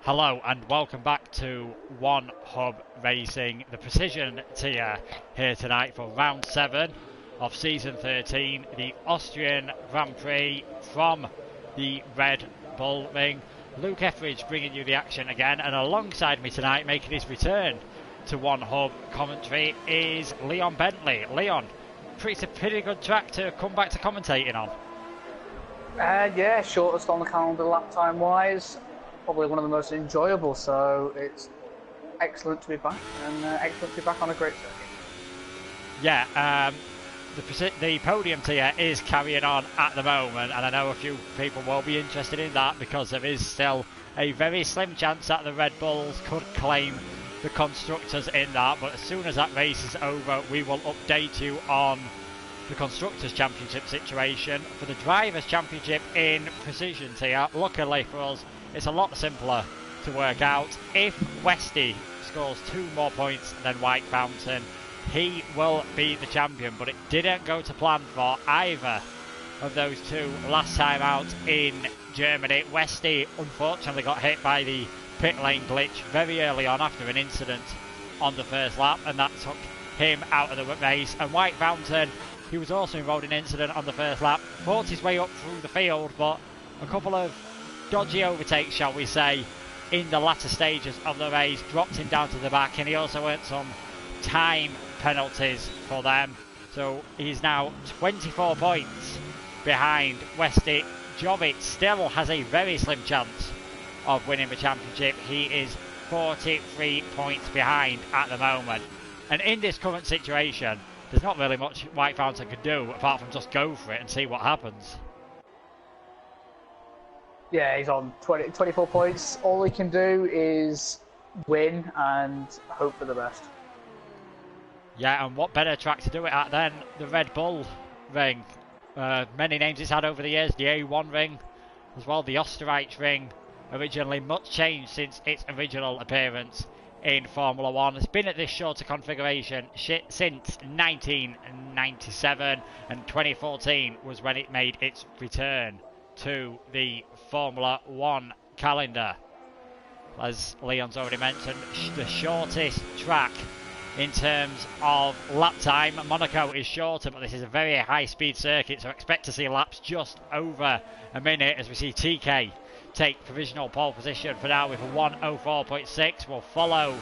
Hello and welcome back to One Hub Racing, the Precision Tier, here tonight for round 7 of season 13, the Austrian Grand Prix from the Red Bull Ring. Luke Etheridge bringing you the action again, and alongside me tonight, making his return to One Hub commentary, is Leon Bentley. Leon, it's a pretty good track to come back to commentating on. Yeah, shortest on the calendar lap time wise. Probably one of the most enjoyable, so it's excellent to be back, and excellent to be back on a great circuit. Yeah, the Podium Tier is carrying on at the moment, and I know a few people will be interested in that because there is still a very slim chance that the Red Bulls could claim the Constructors in that, but as soon as that race is over, we will update you on the Constructors' Championship situation. For the Drivers' Championship in Precision Tier, luckily for us, it's a lot simpler to work out. If Westy scores 2 more points than White Fountain, he will be the champion, but it didn't go to plan for either of those two last time out in Germany. Westy unfortunately got hit by the pit lane glitch very early on after an incident on the first lap, and that took him out of the race. And White Fountain, he was also involved in an incident on the first lap, fought his way up through the field, but a couple of dodgy overtakes, shall we say, in the latter stages of the race dropped him down to the back, and he also earned some time penalties for them. So he's now 24 points behind Westy. Jobbik still has a very slim chance of winning the championship. He is 43 points behind at the moment. And in this current situation, there's not really much White Fountain can do apart from just go for it and see what happens. Yeah, he's on 24 points. All he can do is win and hope for the best. Yeah, and what better track to do it at than the Red Bull Ring? Many names it's had over the years, the A1 Ring, as well the Österreich Ring, originally much changed since its original appearance in Formula 1. It's been at this shorter configuration since 1997, and 2014 was when it made its return to the Formula 1 calendar. As Leon's already mentioned, the shortest track in terms of lap time. Monaco is shorter, but this is a very high-speed circuit, so expect to see laps just over a minute as we see TK take provisional pole position for now with a 1:04.6. We'll follow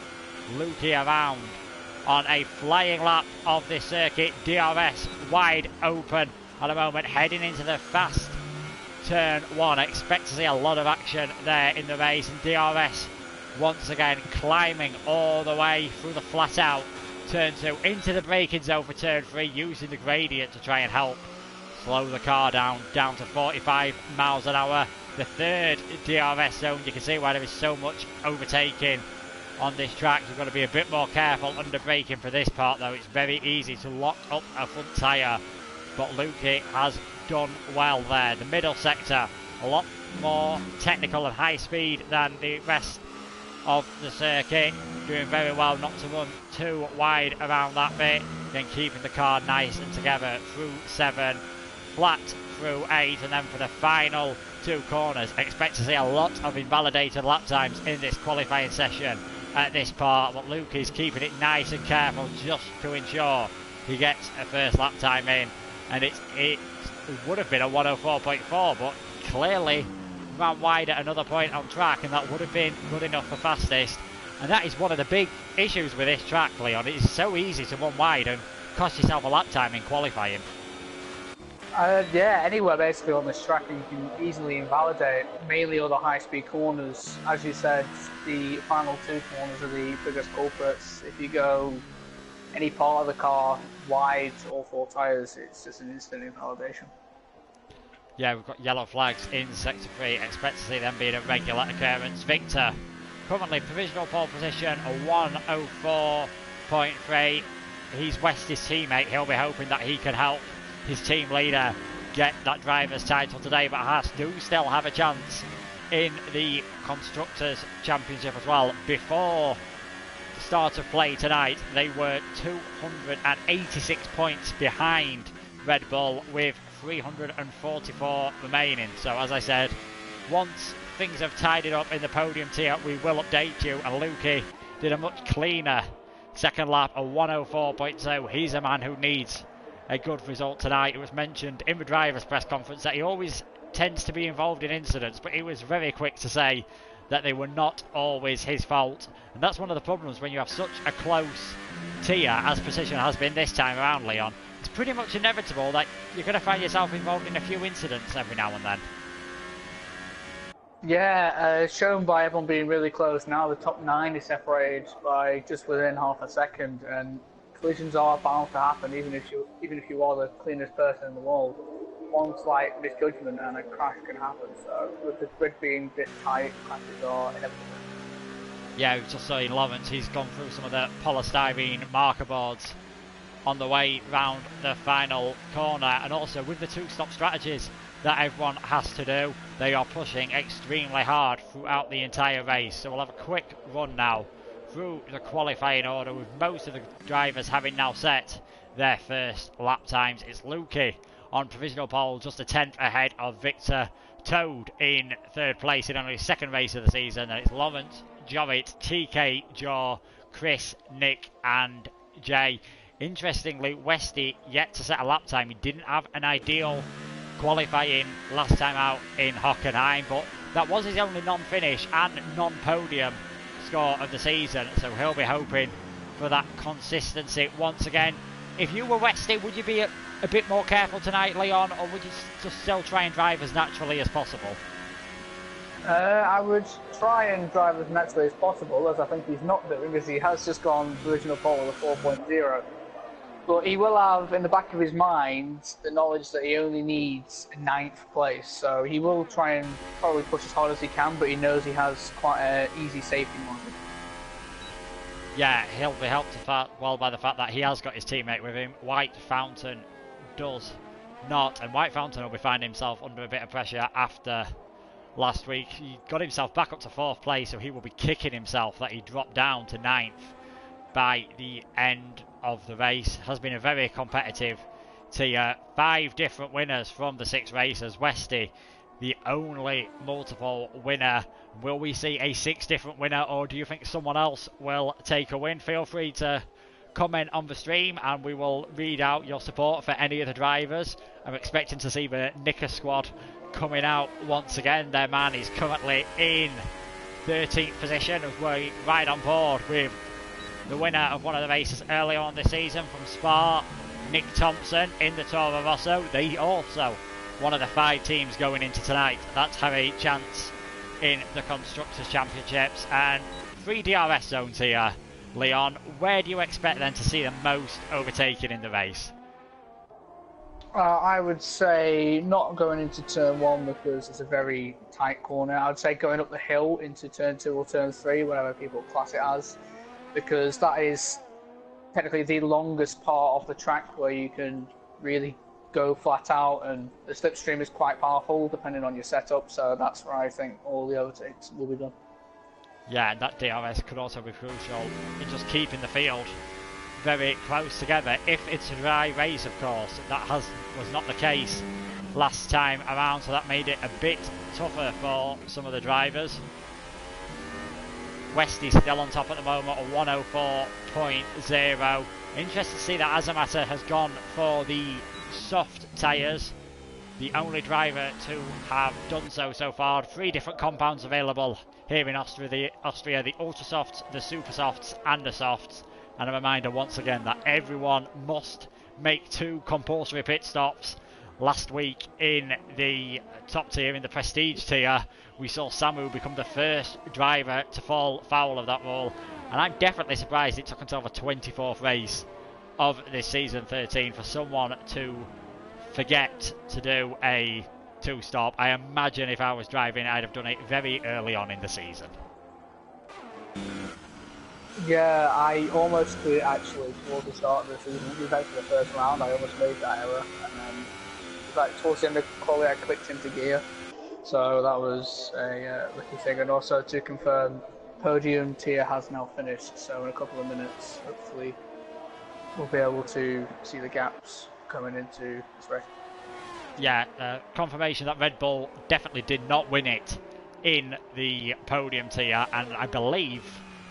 Luki around on a flying lap of this circuit. DRS wide open at the moment, heading into the fast turn 1. I expect to see a lot of action there in the race, and DRS once again climbing all the way through the flat out turn 2 into the braking zone for turn 3, using the gradient to try and help slow the car down to 45 miles an hour. The third DRS zone, you can see why there is so much overtaking on this track. You've got to be a bit more careful under braking for this part though. It's very easy to lock up a front tyre, but Luki has done well there. The middle sector, a lot more technical and high speed than the rest of the circuit, doing very well not to run too wide around that bit, then keeping the car nice and together through 7, flat through 8, and then for the final 2 corners, expect to see a lot of invalidated lap times in this qualifying session at this part, but Luke is keeping it nice and careful just to ensure he gets a first lap time in, and it would have been a 1:04.4, but clearly ran wide at another point on track, and that would have been good enough for fastest. And that is one of the big issues with this track, Leon. It is so easy to run wide and cost yourself a lap time in qualifying. Yeah, anywhere basically on this track you can easily invalidate, mainly other high-speed corners. As you said, the final 2 corners are the biggest culprits. If you go any part of the car wide, all 4 tyres, it's just an instant invalidation. Yeah, we've got yellow flags in Sector 3. Expect to see them being a regular occurrence. Victor, currently provisional pole position, a 1:04.3. He's Westy's teammate. He'll be hoping that he can help his team leader get that driver's title today, but Haas do still have a chance in the Constructors' Championship as well. Before the start of play tonight, they were 286 points behind Red Bull with 344 remaining. So as I said, once things have tidied up in the podium tier, we will update you. And Lukey did a much cleaner second lap, a 104.2. He's a man who needs a good result tonight. It was mentioned in the driver's press conference that he always tends to be involved in incidents, but he was very quick to say that they were not always his fault. And that's one of the problems when you have such a close tier, as Precision has been this time around, Leon. It's pretty much inevitable that you're going to find yourself involved in a few incidents every now and then. Yeah, shown by everyone being really close now. The top 9 is separated by just within half a second, and collisions are bound to happen, even if you are the cleanest person in the world. One slight misjudgment and a crash can happen. So with the grid being this tight, crashes are inevitable. Yeah, we've just seen Lawrence. He's gone through some of the polystyrene marker boards on the way round the final corner, and also with the two-stop strategies that everyone has to do, they are pushing extremely hard throughout the entire race. So we'll have a quick run now through the qualifying order, with most of the drivers having now set their first lap times. It's Lukey on provisional pole, just a tenth ahead of Victor Toad in third place in only his second race of the season. And it's Lawrence, Jorrit, TK, Jaw, Chris, Nick and Jay. Interestingly, Westy yet to set a lap time. He didn't have an ideal qualifying last time out in Hockenheim, but that was his only non-finish and non-podium score of the season, so he'll be hoping for that consistency once again. If you were Westy, would you be a bit more careful tonight, Leon, or would you just still try and drive as naturally as possible? I would try and drive as naturally as possible, as I think he's not doing, because he has just gone original pole with a 4.0. But he will have in the back of his mind the knowledge that he only needs a 9th place, so he will try and probably push as hard as he can, but he knows he has quite an easy safety margin. Yeah, he'll be helped well by the fact that he has got his teammate with him. White Fountain does not, and White Fountain will be finding himself under a bit of pressure after last week. He got himself back up to 4th place, so he will be kicking himself that he dropped down to 9th by the end of the race. Has been a very competitive tier. 5 different winners from the 6 races. Westy, the only multiple winner. Will we see a 6th different winner, or do you think someone else will take a win? Feel free to comment on the stream and we will read out your support for any of the drivers. I'm expecting to see the Nicker squad coming out once again. Their man is currently in 13th position, as we're right on board with the winner of one of the races early on this season from Spa, Nick Thompson in the Toro Rosso. They also one of the 5 teams going into tonight that have a chance in the Constructors' Championships. And 3 DRS zones here, Leon. Where do you expect them to see the most overtaking in the race? I would say not going into turn 1 because it's a very tight corner. I would say going up the hill into turn 2 or turn 3, whatever people class it as, because that is technically the longest part of the track where you can really go flat out, and the slipstream is quite powerful depending on your setup, so that's where I think all the overtakes will be done. Yeah, and that DRS could also be crucial in just keeping the field very close together. If it's a dry race, of course, that was not the case last time around, so that made it a bit tougher for some of the drivers. Westy's still on top at the moment, a 104.0. Interesting to see that Azamata has gone for the soft tyres. The only driver to have done so far. 3 different compounds available here in Austria, the Ultra Softs, the Super Softs and the Softs. And a reminder once again that everyone must make 2 compulsory pit stops. Last week in the top tier, in the prestige tier, we saw Samu become the first driver to fall foul of that rule. And I'm definitely surprised it took until the 24th race of this season 13 for someone to forget to do a 2-stop. I imagine if I was driving, I'd have done it very early on in the season. Yeah, I almost did it actually towards the start of the season. It was actually the first round, I almost made that error. And then like towards the end of the quality, I clicked into gear. So that was a lucky thing. And also to confirm, Podium Tier has now finished. So in a couple of minutes, hopefully, we'll be able to see the gaps coming into this race. Yeah, confirmation that Red Bull definitely did not win it in the podium tier, and I believe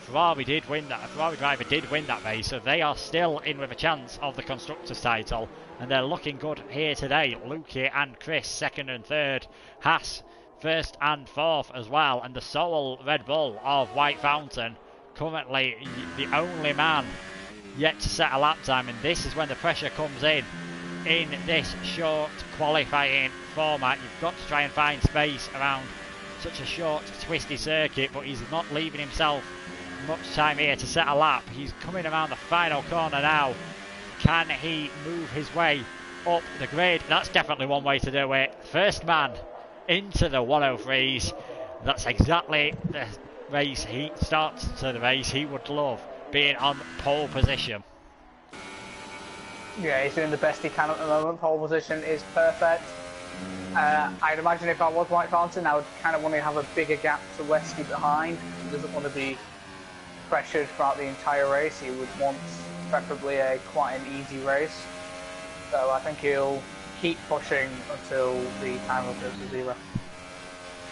Ferrari driver did win that race, so they are still in with a chance of the Constructors title, and they're looking good here today. Luki and Chris second and third, Haas first and fourth as well, and the sole Red Bull of White Fountain currently the only man yet to set a lap time, and this is when the pressure comes in this short qualifying format. You've got to try and find space around such a short twisty circuit, but he's not leaving himself much time here to set a lap. He's coming around the final corner now. Can he move his way up the grid? That's definitely one way to do it. First man into the 103s. That's exactly the race he starts to the race. He would love being on pole position. Yeah, he's doing the best he can at the moment. Pole position is perfect. I'd imagine if I was White Fountain, I would kind of want to have a bigger gap to Westy behind. He doesn't want to be pressured throughout the entire race. He would want preferably quite an easy race. So I think he'll keep pushing until the time goes to 0.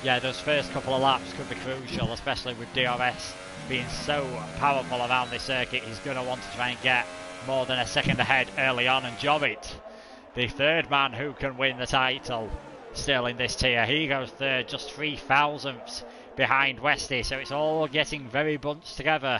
Yeah, those first couple of laps could be crucial, especially with DRS being so powerful around this circuit. He's going to want to try and get more than a second ahead early on, and Jovit, the third man who can win the title still in this tier. He goes third, just 3 thousandths behind Westy, so it's all getting very bunched together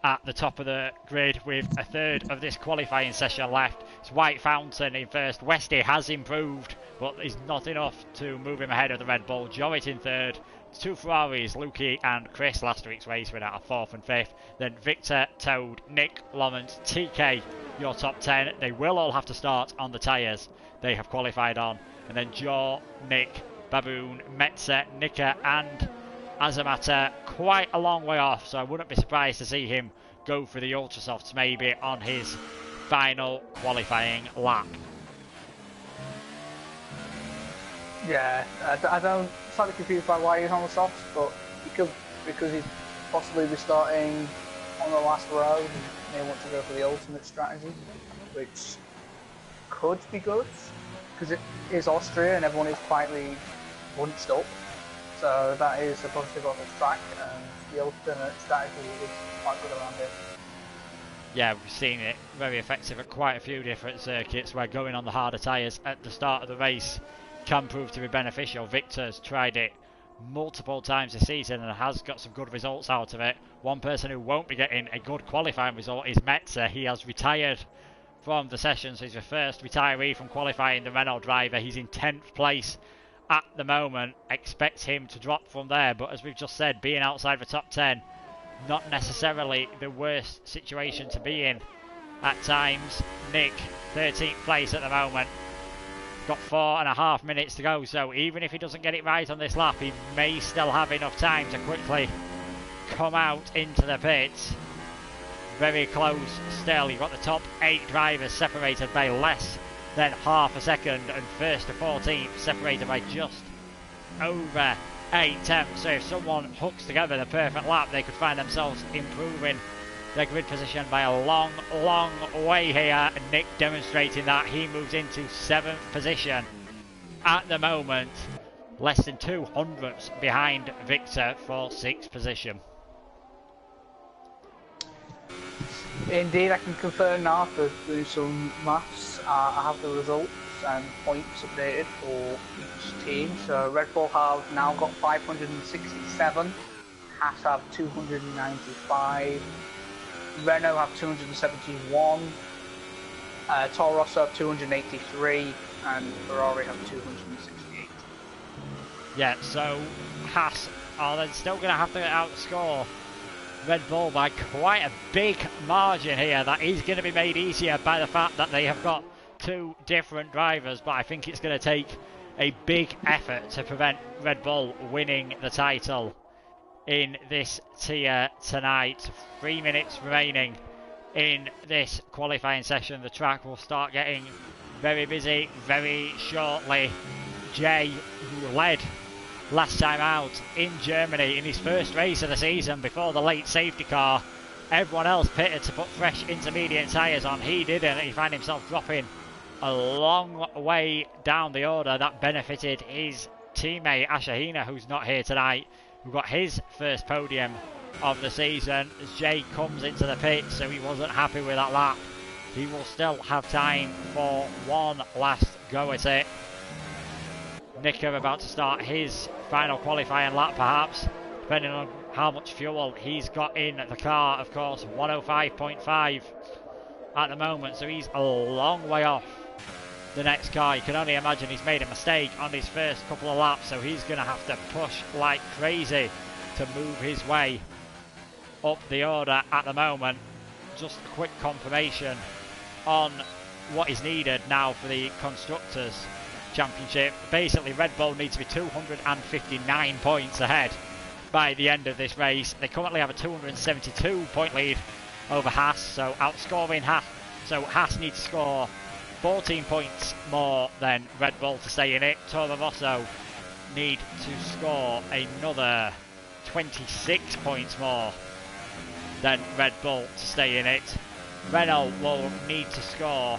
at the top of the grid with a third of this qualifying session left. It's White Fountain in first. Westy has improved, but is not enough to move him ahead of the Red Bull. Jovit in third. 2 Ferraris, Luki and Chris, last week's race winner, are 4th and 5th. Then Victor, Toad, Nick, Lawrence, TK, your top 10. They will all have to start on the tyres they have qualified on. And then Joe, Nick, Baboon, Metzer, Nika and Azamata quite a long way off, so I wouldn't be surprised to see him go for the Ultrasofts maybe on his final qualifying lap. Yeah, I don't slightly confused by why he's on the softs, but he could, because he'd possibly be starting on the last row. He may want to go for the ultimate strategy, which could be good because it is Austria and everyone is quietly bunched up. So that is a positive on the track, and the alternate strategy is quite good around it. Yeah, we've seen it very effective at quite a few different circuits where going on the harder tyres at the start of the race can prove to be beneficial. Victor's tried it multiple times this season and has got some good results out of it. One person who won't be getting a good qualifying result is Metzer. He has retired from the session, so he's the first retiree from qualifying, the Renault driver. He's in 10th place at the moment. Expect him to drop from there, but as we've just said, being outside the top 10, not necessarily the worst situation to be in at times. Nick, 13th place at the moment. Got 4.5 minutes to go, so even if he doesn't get it right on this lap, he may still have enough time to quickly come out into the pits. Very close still. You've got the top 8 drivers separated by less than half a second, and first to 14th separated by just over 8 tenths. So if someone hooks together the perfect lap, they could find themselves improving their grid position by a long, long way here. And Nick demonstrating that. He moves into 7th position at the moment, less than 2 hundredths behind Victor for 6th position. Indeed, I can confirm now after doing some maths. I have the results and points updated for each team. So Red Bull have now got 567, Haas have 295, Renault have 271, Toro Rosso have 283, and Ferrari have 268. Yeah, so Haas are then still going to have to outscore Red Bull by quite a big margin here. That is going to be made easier by the fact that they have got 2 different drivers, but I think it's going to take a big effort to prevent Red Bull winning the title in this tier tonight. 3 minutes remaining in this qualifying session. The track will start getting very busy very shortly. Jay, who led last time out in Germany in his first race of the season before the late safety car, everyone else pitted to put fresh intermediate tyres on. He didn't. He found himself dropping a long way down the order. That benefited his teammate Ashahina, who's not here tonight, who got his first podium of the season. As Jay comes into the pit, so he wasn't happy with that lap. He will still have time for one last go at it. Nicker about to start his final qualifying lap, perhaps, depending on how much fuel he's got in the car. Of course, 105.5 at the moment, so he's a long way off the next car. You can only imagine he's made a mistake on his first couple of laps, so he's going to have to push like crazy to move his way up the order at the moment. Just a quick confirmation on what is needed now for the Constructors' Championship. Basically, Red Bull needs to be 259 points ahead by the end of this race. They currently have a 272 point lead over Haas, so outscoring Haas. So Haas needs to score 14 points more than Red Bull to stay in it. Toro Rosso need to score another 26 points more than Red Bull to stay in it. Renault will need to score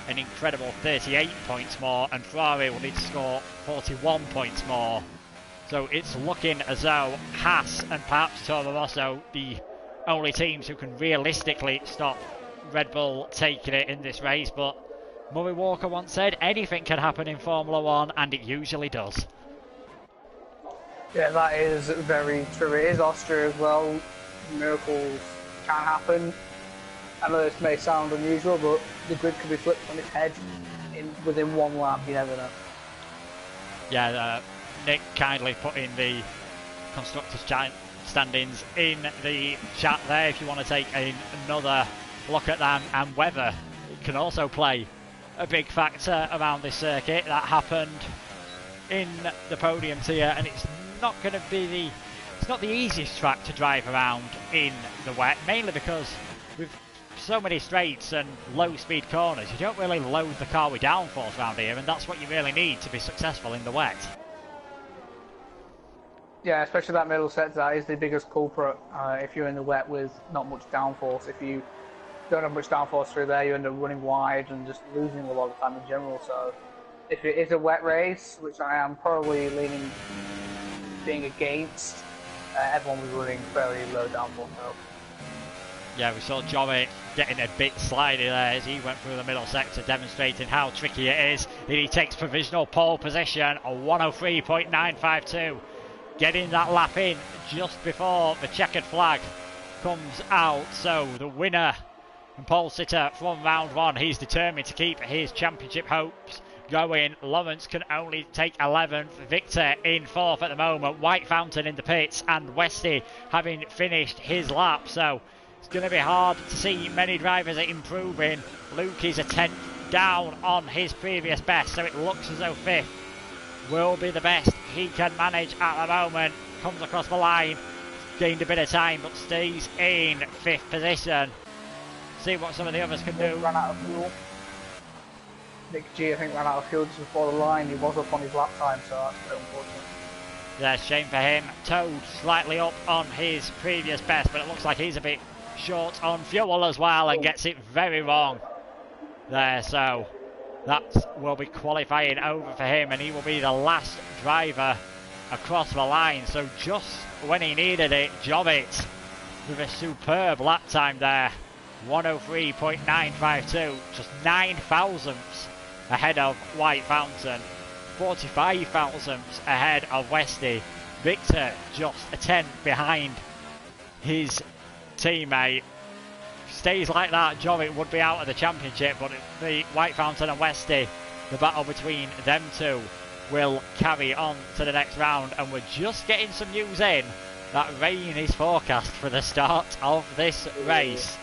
an incredible 38 points more, and Ferrari will need to score 41 points more. So it's looking as though Haas and perhaps Toro Rosso, the only teams who can realistically stop Red Bull taking it in this race. But Murray Walker once said, anything can happen in Formula 1, and it usually does. Yeah, that is very true. It is Austria as well. Miracles can happen. I know this may sound unusual, but the grid could be flipped on its head within one lap. You never know. Yeah, Nick kindly put in the Constructors' standings in the chat there if you want to take another look at them, and weather can also play a big factor around this circuit. That happened in the Podium Tier, and it's not going to be it's not the easiest track to drive around in the wet, mainly because with so many straights and low speed corners, you don't really load the car with downforce around here, and that's what you really need to be successful in the wet. Yeah, especially that middle sector, that is the biggest culprit if you're in the wet with not much downforce. If you don't have much downforce through there, you end up running wide and just losing a lot of time in general. So if it is a wet race, which I am probably leaning being against, everyone was running fairly low downforce now. Yeah, we saw Jovic getting a bit slidey there as he went through the middle sector, demonstrating how tricky it is. He takes provisional pole position, a 103.952. Getting that lap in just before the checkered flag comes out. So the winner and pole sitter from round one, he's determined to keep his championship hopes going. Lawrence can only take 11th. Victor in 4th at the moment. White Fountain in the pits, and Westy having finished his lap. So it's going to be hard to see many drivers improving. Luke is a 10th down on his previous best, so it looks as though 5th will be the best he can manage at the moment. Comes across the line, gained a bit of time, but stays in 5th position. See what some of the others can do. Ran out of fuel. Nick G, I think, ran out of fuel just before the line. He was up on his lap time, so that's a bit unfortunate. Yeah, shame for him. Toad slightly up on his previous best, but it looks like he's a bit short on fuel as well, and gets it very wrong there. So that will be qualifying over for him, and he will be the last driver across the line. So just when he needed it, Jovic with a superb lap time there, 103.952, just 9 thousandths ahead of White Fountain, 45 thousandths ahead of Westy. Victor just a 10 behind his teammate. Stays like that, Jovic would be out of the championship, but the White Fountain and Westy, the battle between them two will carry on to the next round. And we're just getting some news in that rain is forecast for the start of this race.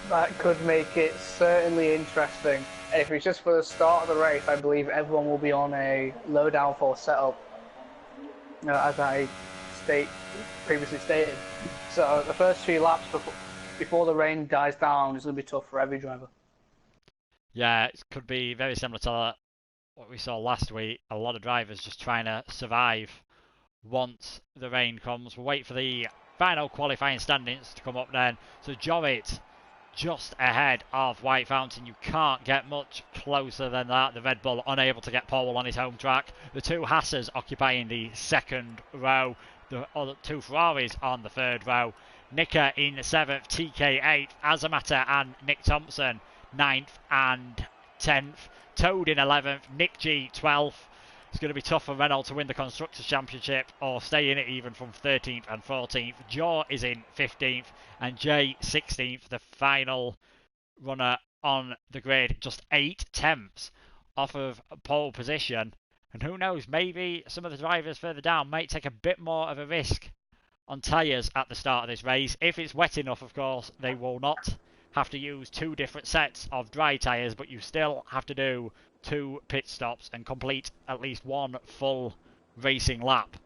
That could make it certainly interesting. If it's just for the start of the race, I believe everyone will be on a low downforce setup, as I previously stated. So the first few laps before the rain dies down is going to be tough for every driver. Yeah, it could be very similar to what we saw last week. A lot of drivers just trying to survive once the rain comes. We'll wait for the final qualifying standings to come up then. So Jovic just ahead of White Fountain. You can't get much closer than that. The Red Bull unable to get pole on his home track. The two Haasers occupying the second row. The other two Ferraris on the third row. Nika in 7th, TK 8th, Azamata and Nick Thompson 9th and 10th. Toad in 11th, Nick G 12th. It's going to be tough for Renault to win the Constructors' Championship or stay in it even from 13th and 14th. Jaw is in 15th and Jay 16th, the final runner on the grid. Just 8/10 off of pole position. And who knows, maybe some of the drivers further down might take a bit more of a risk on tyres at the start of this race. If it's wet enough, of course, they will not have to use 2 different sets of dry tyres, but you still have to do 2 pit stops and complete at least 1 full racing lap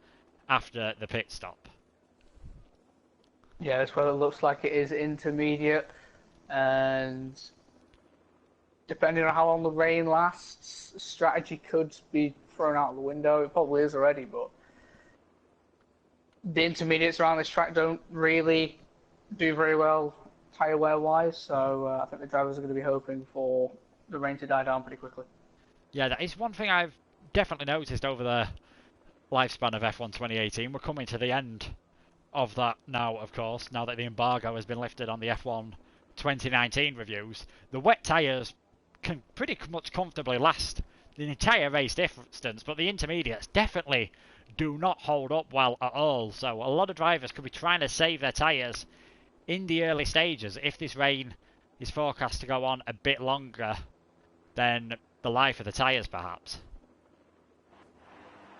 after the pit stop. Yeah, that's what it looks like. It is intermediate, and depending on how long the rain lasts, strategy could be thrown out the window. It probably is already, but the intermediates around this track don't really do very well tyre wear wise, so I think the drivers are going to be hoping for the rain to die down pretty quickly. Yeah, that is one thing I've definitely noticed over the lifespan of F1 2018. We're coming to the end of that now, of course, now that the embargo has been lifted on the F1 2019 reviews. The wet tyres can pretty much comfortably last the entire race distance, but the intermediates definitely do not hold up well at all. So a lot of drivers could be trying to save their tyres in the early stages if this rain is forecast to go on a bit longer than the life of the tyres, perhaps.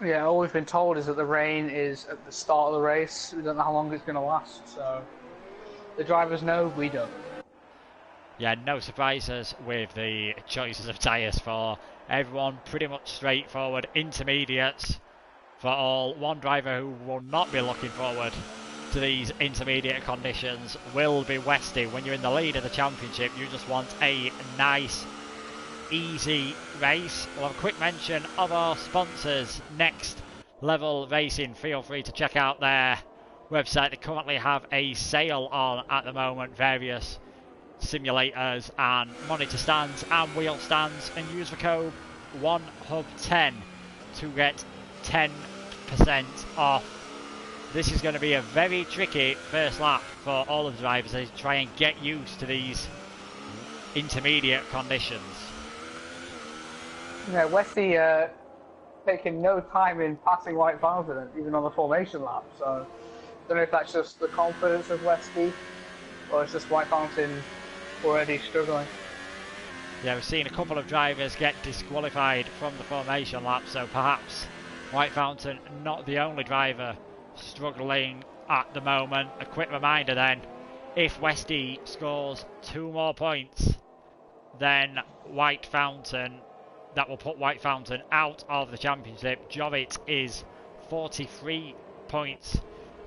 Yeah, all we've been told is that the rain is at the start of the race. We don't know how long it's going to last, so the drivers know, we don't. Yeah, no surprises with the choices of tyres for everyone. Pretty much straightforward. Intermediates for all. One driver who will not be looking forward to these intermediate conditions will be Westy. When you're in the lead of the championship, you just want a nice, easy race. We'll have a quick mention of our sponsors, Next Level Racing. Feel free to check out their website. They currently have a sale on at the moment, various simulators and monitor stands and wheel stands, and use the code 1hub10 to get 10% off. This is going to be a very tricky first lap for all of the drivers as they try and get used to these intermediate conditions. Yeah, Westy taking no time in passing White Fountain, even on the formation lap. So I don't know if that's just the confidence of Westy, or it's just White Fountain already struggling. Yeah, we've seen a couple of drivers get disqualified from the formation lap, so perhaps White Fountain not the only driver struggling at the moment. A quick reminder then, if Westy scores 2 more points than White Fountain, that will put White Fountain out of the championship. Jovit is 43 points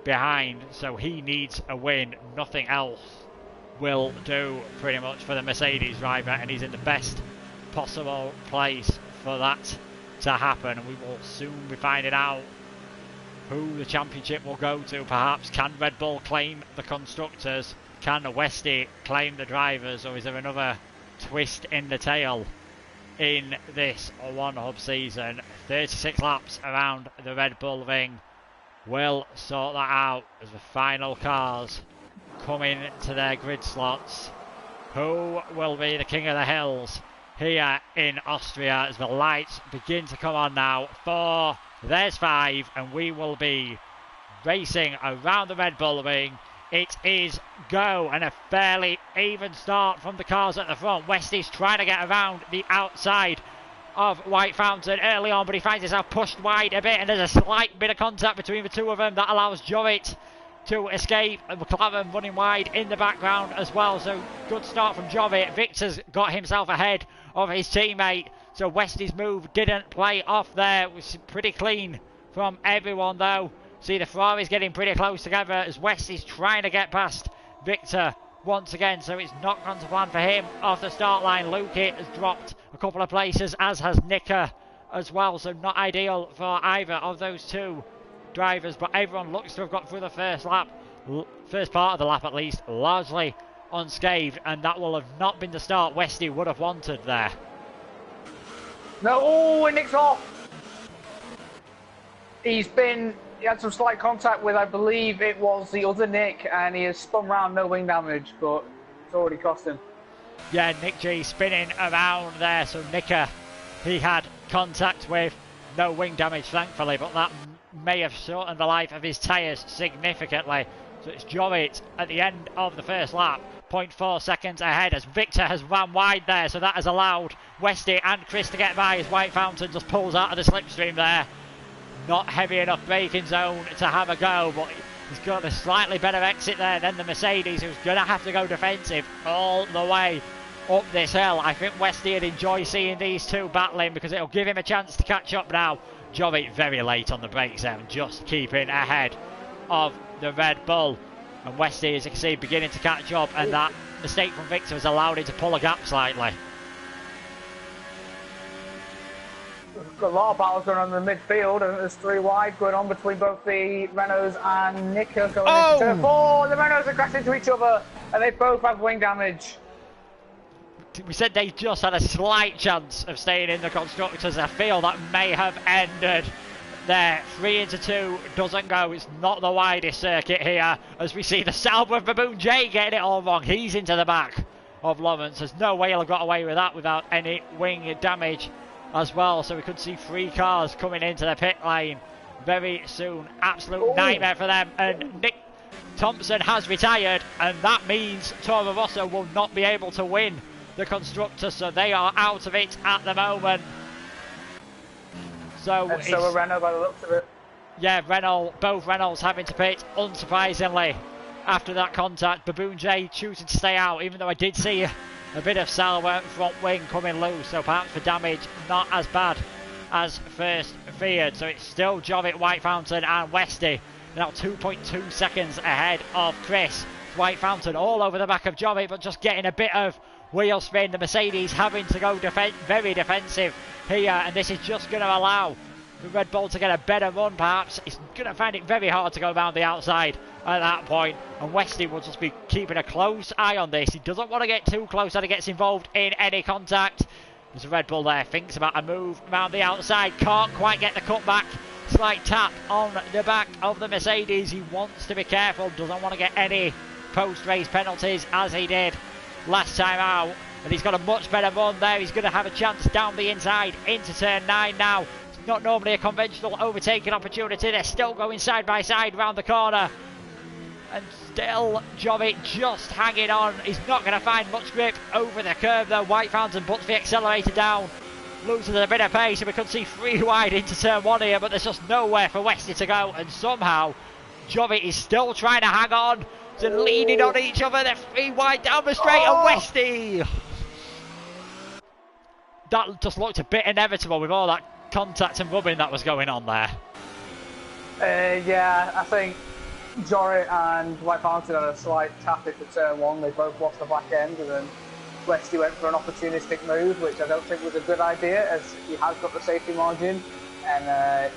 behind, so he needs a win. Nothing else will do pretty much for the Mercedes driver, and he's in the best possible place for that to happen. And we will soon be finding out who the championship will go to. Perhaps can Red Bull claim the constructors? Can Westy claim the drivers? Or is there another twist in the tail in this one hub season? 36 laps around the Red Bull ring will sort that out as the final cars coming to their grid slots. Who will be the king of the hills here in Austria as the lights begin to come on now? 4, there's 5, and we will be racing around the Red Bull ring. It is go, and a fairly even start from the cars at the front. Westy's trying to get around the outside of White Fountain early on, but he finds himself pushed wide a bit, and there's a slight bit of contact between the two of them that allows Jovit to escape. And McLaren running wide in the background as well, so good start from Jovit. Victor's got himself ahead of his teammate, so Westy's move didn't play off there. It was pretty clean from everyone though. See the Ferraris getting pretty close together as Westy's trying to get past Victor once again, so it's not gone to plan for him off the start line. Luki has dropped a couple of places, as has Nika as well, so not ideal for either of those two drivers, but everyone looks to have got through the first lap, first part of the lap at least, largely unscathed, and that will have not been the start Westy would have wanted there. No, oh, and Nick's off. He had some slight contact with, I believe it was the other Nick, and he has spun round, no wing damage, but it's already cost him. Yeah, Nick G spinning around there, so Nicker, he had contact with, no wing damage thankfully, but that may have shortened the life of his tyres significantly. So it's Jorrit at the end of the first lap, 0.4 seconds ahead as Victor has ran wide there, so that has allowed Westy and Chris to get by as White Fountain just pulls out of the slipstream there. Not heavy enough braking zone to have a go, but he's got a slightly better exit there than the Mercedes, who's going to have to go defensive all the way up this hill. I think Westy would enjoy seeing these two battling because it'll give him a chance to catch up now. Jorrit very late on the brakes there and just keeping ahead of the Red Bull. And Westy, as you can see, beginning to catch up, and that mistake from Victor has allowed him to pull a gap slightly. Got a lot of battles going on in the midfield, and there's 3 wide going on between both the Renaults and Nicker going into turn 4. The Renaults are crashing into each other, and they both have wing damage. We said they just had a slight chance of staying in the Constructors. I feel that may have ended there. 3 into 2 doesn't go. It's not the widest circuit here, as we see the Sauber of Baboon J getting it all wrong. He's into the back of Lawrence. There's no way he'll have got away with that without any wing damage as well. So we could see 3 cars coming into the pit lane very soon. Absolute nightmare for them. And Nick Thompson has retired, and that means Toro Rosso will not be able to win the Constructors, so they are out of it at the moment. So are Renault by the looks of it. Yeah, both Renaults having to pit, unsurprisingly, after that contact. Baboon J choosing to stay out, even though I did see a bit of Sauber front wing coming loose, so perhaps for damage not as bad as first feared. So it's still Jorrit, White Fountain and Westy, now 2.2 seconds ahead of Chris. White Fountain all over the back of Jorrit, but just getting a bit of wheel spin. The Mercedes having to go very defensive here, and this is just going to allow the Red Bull to get a better run perhaps. He's going to find it very hard to go around the outside at that point, and Westy will just be keeping a close eye on this. He doesn't want to get too close that he gets involved in any contact. There's a Red Bull there, thinks about a move around the outside, can't quite get the cutback. Slight tap on the back of the Mercedes. He wants to be careful, doesn't want to get any post-race penalties as he did last time out, and he's got a much better run there. He's going to have a chance down the inside into turn 9 now. It's not normally a conventional overtaking opportunity. They're still going side by side round the corner, and still Jorrit just hanging on. He's not going to find much grip over the curve though. White Fountain puts the accelerator down, loses a bit of pace, and we could see 3 wide into turn 1 here, but there's just nowhere for Westy to go, and somehow Jorrit is still trying to hang on. They're leaning on each other. They're 3 wide down the straight, and Westy. That just looked a bit inevitable with all that contact and rubbing that was going on there. Yeah, I think Jorrit and White Fountain had a slight tap into turn 1. They both lost the back end, and then Westy went for an opportunistic move, which I don't think was a good idea, as he has got the safety margin, and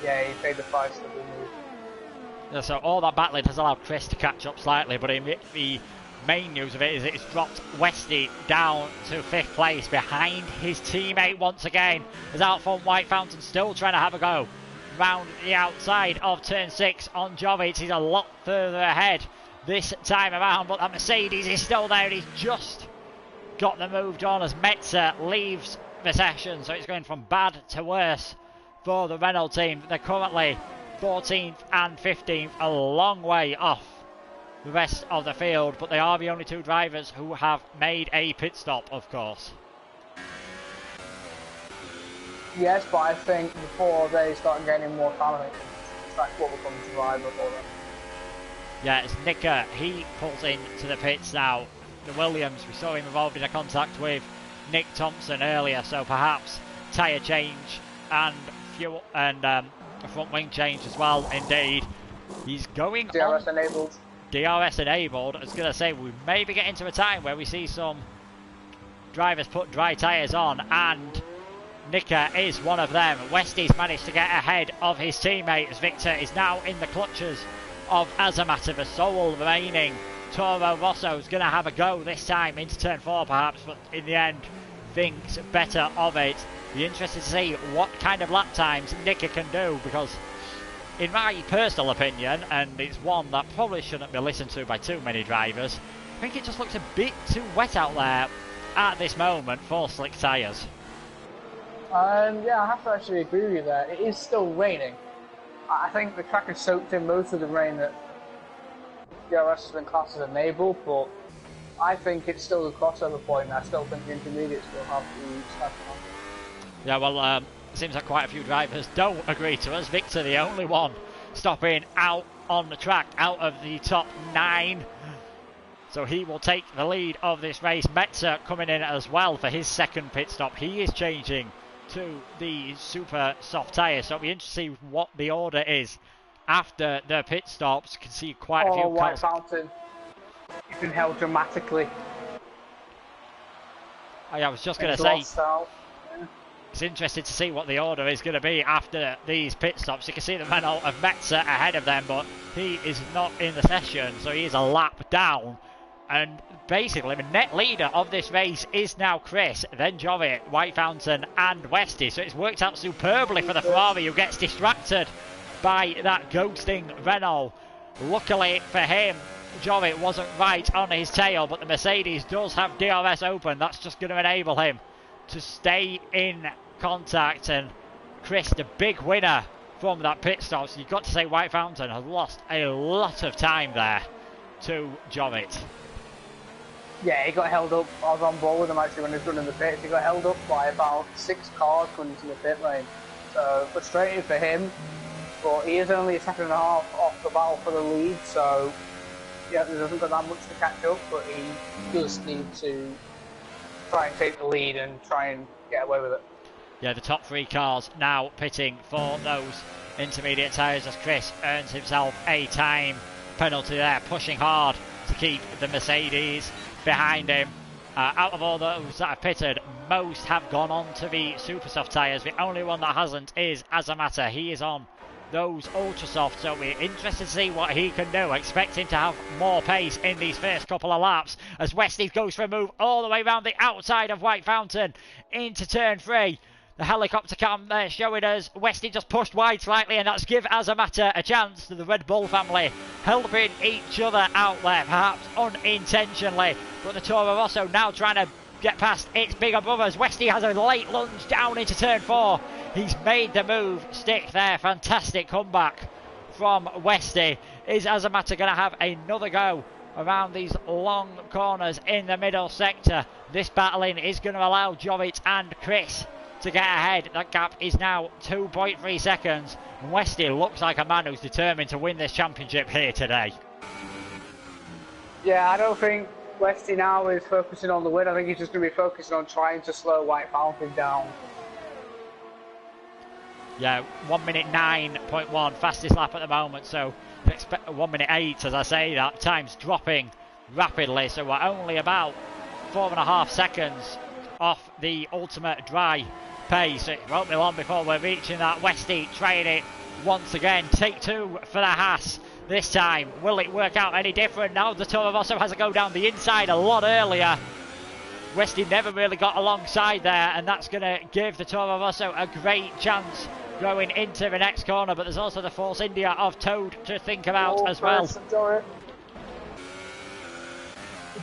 yeah, he paid the price for the move. Yeah, so all that battling has allowed Chris to catch up slightly, but the main news of it is it's dropped Westy down to 5th place behind his teammate once again. As out from White Fountain still trying to have a go round the outside of turn 6 on Jorrit. He's a lot further ahead this time around, but that Mercedes is still there, and he's just got the move done as Metzer leaves the session. So it's going from bad to worse for the Renault team. They're currently 14th and 15th, a long way off the rest of the field, but they are the only 2 drivers who have made a pit stop, of course. Yes, but I think before they start gaining more time, I think that's what will come to driver for them. Yeah, it's Nicker. He pulls into the pits now. The Williams, we saw him involved in a contact with Nick Thompson earlier, so perhaps tyre change and fuel and a front wing change as well. Indeed, he's going DRS enabled. DRS enabled. I was going to say, we may be getting to a time where we see some drivers put dry tyres on, and Nicker is one of them. Westy's managed to get ahead of his teammate as Victor is now in the clutches of Azamat, the sole remaining Toro Rosso's going to have a go this time into turn 4 perhaps, but in the end thinks better of it. Be interested to see what kind of lap times Nicky can do, because in my personal opinion, and it's one that probably shouldn't be listened to by too many drivers, I think it just looks a bit too wet out there at this moment for slick tyres. Yeah, I have to actually agree with you there. It is still raining. I think the track has soaked in most of the rain that DRS has been classed as enabled, but I think it's still a crossover point. I still think the intermediates will have the start on. Yeah, well, it seems like quite a few drivers don't agree to us. Victor, the only one stopping out on the track, out of the top 9. So he will take the lead of this race. Metzer coming in as well for his second pit stop. He is changing to the super soft tyres. So it'll be interesting to see what the order is after the pit stops. You can see quite a few White cars. Fountain. You've been held dramatically. I was just going to say, it's interesting to see what the order is going to be after these pit stops. You can see the Renault of Metzer ahead of them, but he is not in the session, so he is a lap down. And basically, the net leader of this race is now Chris, then Jovit, White Fountain, and Westy. So it's worked out superbly for the Ferrari, who gets distracted by that ghosting Renault. Luckily for him, Jovit wasn't right on his tail, but the Mercedes does have DRS open. That's just going to enable him to stay in contact. And Chris, the big winner from that pit stop. So you've got to say White Fountain has lost a lot of time there to Jovit. Yeah, he got held up. I was on board with him actually when he was running the pits. He got held up by about 6 cars coming into the pit lane. So frustrating for him, but he is only a second and a half off the battle for the lead. So yeah, there doesn't got that much to catch up, but he does need to try and take the lead and try and get away with it. Yeah, the top 3 cars now pitting for those intermediate tyres as Chris earns himself a time penalty there, pushing hard to keep the Mercedes behind him. Out of all those that have pitted, most have gone on to the super soft tyres. The only one that hasn't is Azamata. He is on those ultra soft, so we're interested to see what he can do. Expect him to have more pace in these first couple of laps as Westy goes for a move all the way around the outside of White Fountain into turn 3. The helicopter cam there showing us Westy just pushed wide slightly, and that's give Azamata a chance. To the Red Bull family helping each other out there, perhaps unintentionally. But the Toro Rosso now trying to get past its bigger brothers. Westy has a late lunge down into turn 4. He's made the move stick there. Fantastic comeback from Westy. Is Azamata going to have another go around these long corners in the middle sector? This battling is going to allow Jovit and Chris to get ahead. That gap is now 2.3 seconds. And Westy looks like a man who's determined to win this championship here today. Yeah, I don't think Westy now is focusing on the win. I think he's just going to be focusing on trying to slow White Fountain down. Yeah, 1 minute 9.1, fastest lap at the moment. So expect 1 minute 8, as I say that. Time's dropping rapidly. So we're only about 4.5 seconds off the ultimate dry pace. It won't be long before we're reaching that. Westy trying it once again. Take 2 for the Haas this time. Will it work out any different? Now the Toro Rosso has to go down the inside a lot earlier. Westy never really got alongside there, and that's going to give the Toro Rosso a great chance going into the next corner. But there's also the Force India of Toad to think about as well. Joey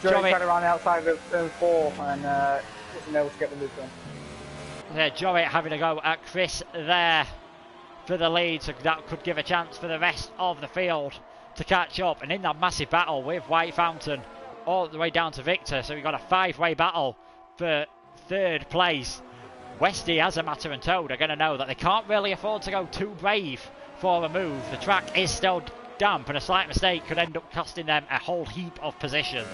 tried around the outside of turn 4 and wasn't able to get the move done. Yeah, Joey having a go at Chris there for the lead, so that could give a chance for the rest of the field to catch up. And in that massive battle with White Fountain all the way down to Victor, so we've got a 5-way battle for 3rd place. Westy, Azamata and Toad are going to know that they can't really afford to go too brave for a move. The track is still damp, and a slight mistake could end up costing them a whole heap of positions.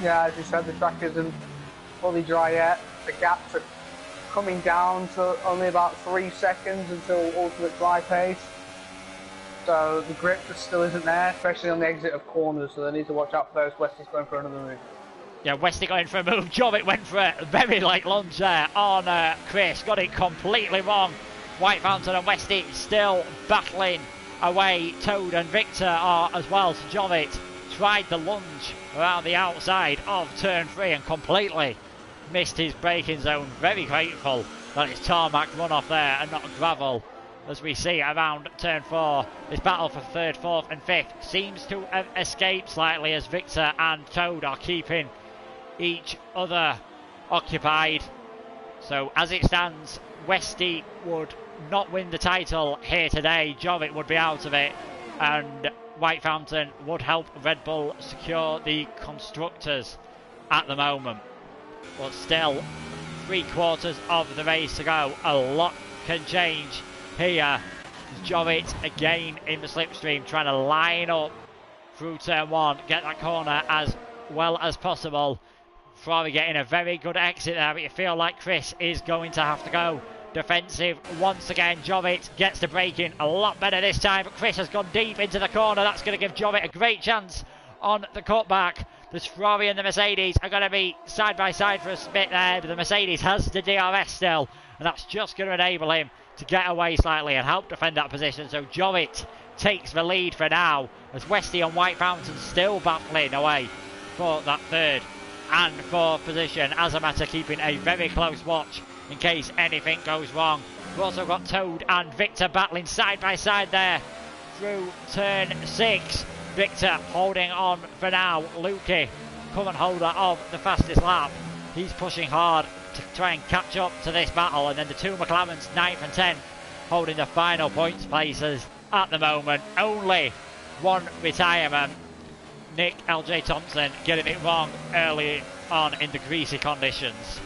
Yeah, as you said, the track isn't fully dry yet. The gaps are coming down to only about 3 seconds until ultimate dry pace. So the grip just still isn't there, especially on the exit of corners, so they need to watch out for those. Westy's going for another move. Yeah, Westy going for a move. Jovit went for a very late lunge there on Chris. Got it completely wrong. White Fountain and Westy still battling away Toad and Victor are as well. So Jovic tried the lunge around the outside of turn 3 and completely missed his braking zone. Very grateful that it's tarmac runoff there and not gravel, as we see around turn 4. This battle for 3rd, 4th and 5th seems to have escaped slightly, as Victor and Toad are keeping each other occupied. So as it stands, Westy would not win the title here today. Jovic would be out of it, and White Fountain would help Red Bull secure the Constructors at the moment. But still, 3/4 of the race to go. A lot can change here. Jovic again in the slipstream, trying to line up through turn 1, get that corner as well as possible. Ferrari getting a very good exit there, but you feel like Chris is going to have to go defensive once again. Jovic gets the braking a lot better this time, but Chris has gone deep into the corner. That's going to give Jovic a great chance on the cutback. The Ferrari and the Mercedes are going to be side by side for a bit there, but the Mercedes has the DRS still, and that's just going to enable him to get away slightly and help defend that position. So Jovic takes the lead for now, as Westy and White Fountain still battling away for that 3rd and 4th position. Azamata keeping a very close watch in case anything goes wrong. We've also got Toad and Victor battling side by side there through turn 6. Victor holding on for now. Lukey, current holder of the fastest lap, he's pushing hard to try and catch up to this battle. And then the two McLarens, 9th and 10th, holding the final points places at the moment. Only one retirement. Nick LJ Thompson getting it wrong early on in the greasy conditions.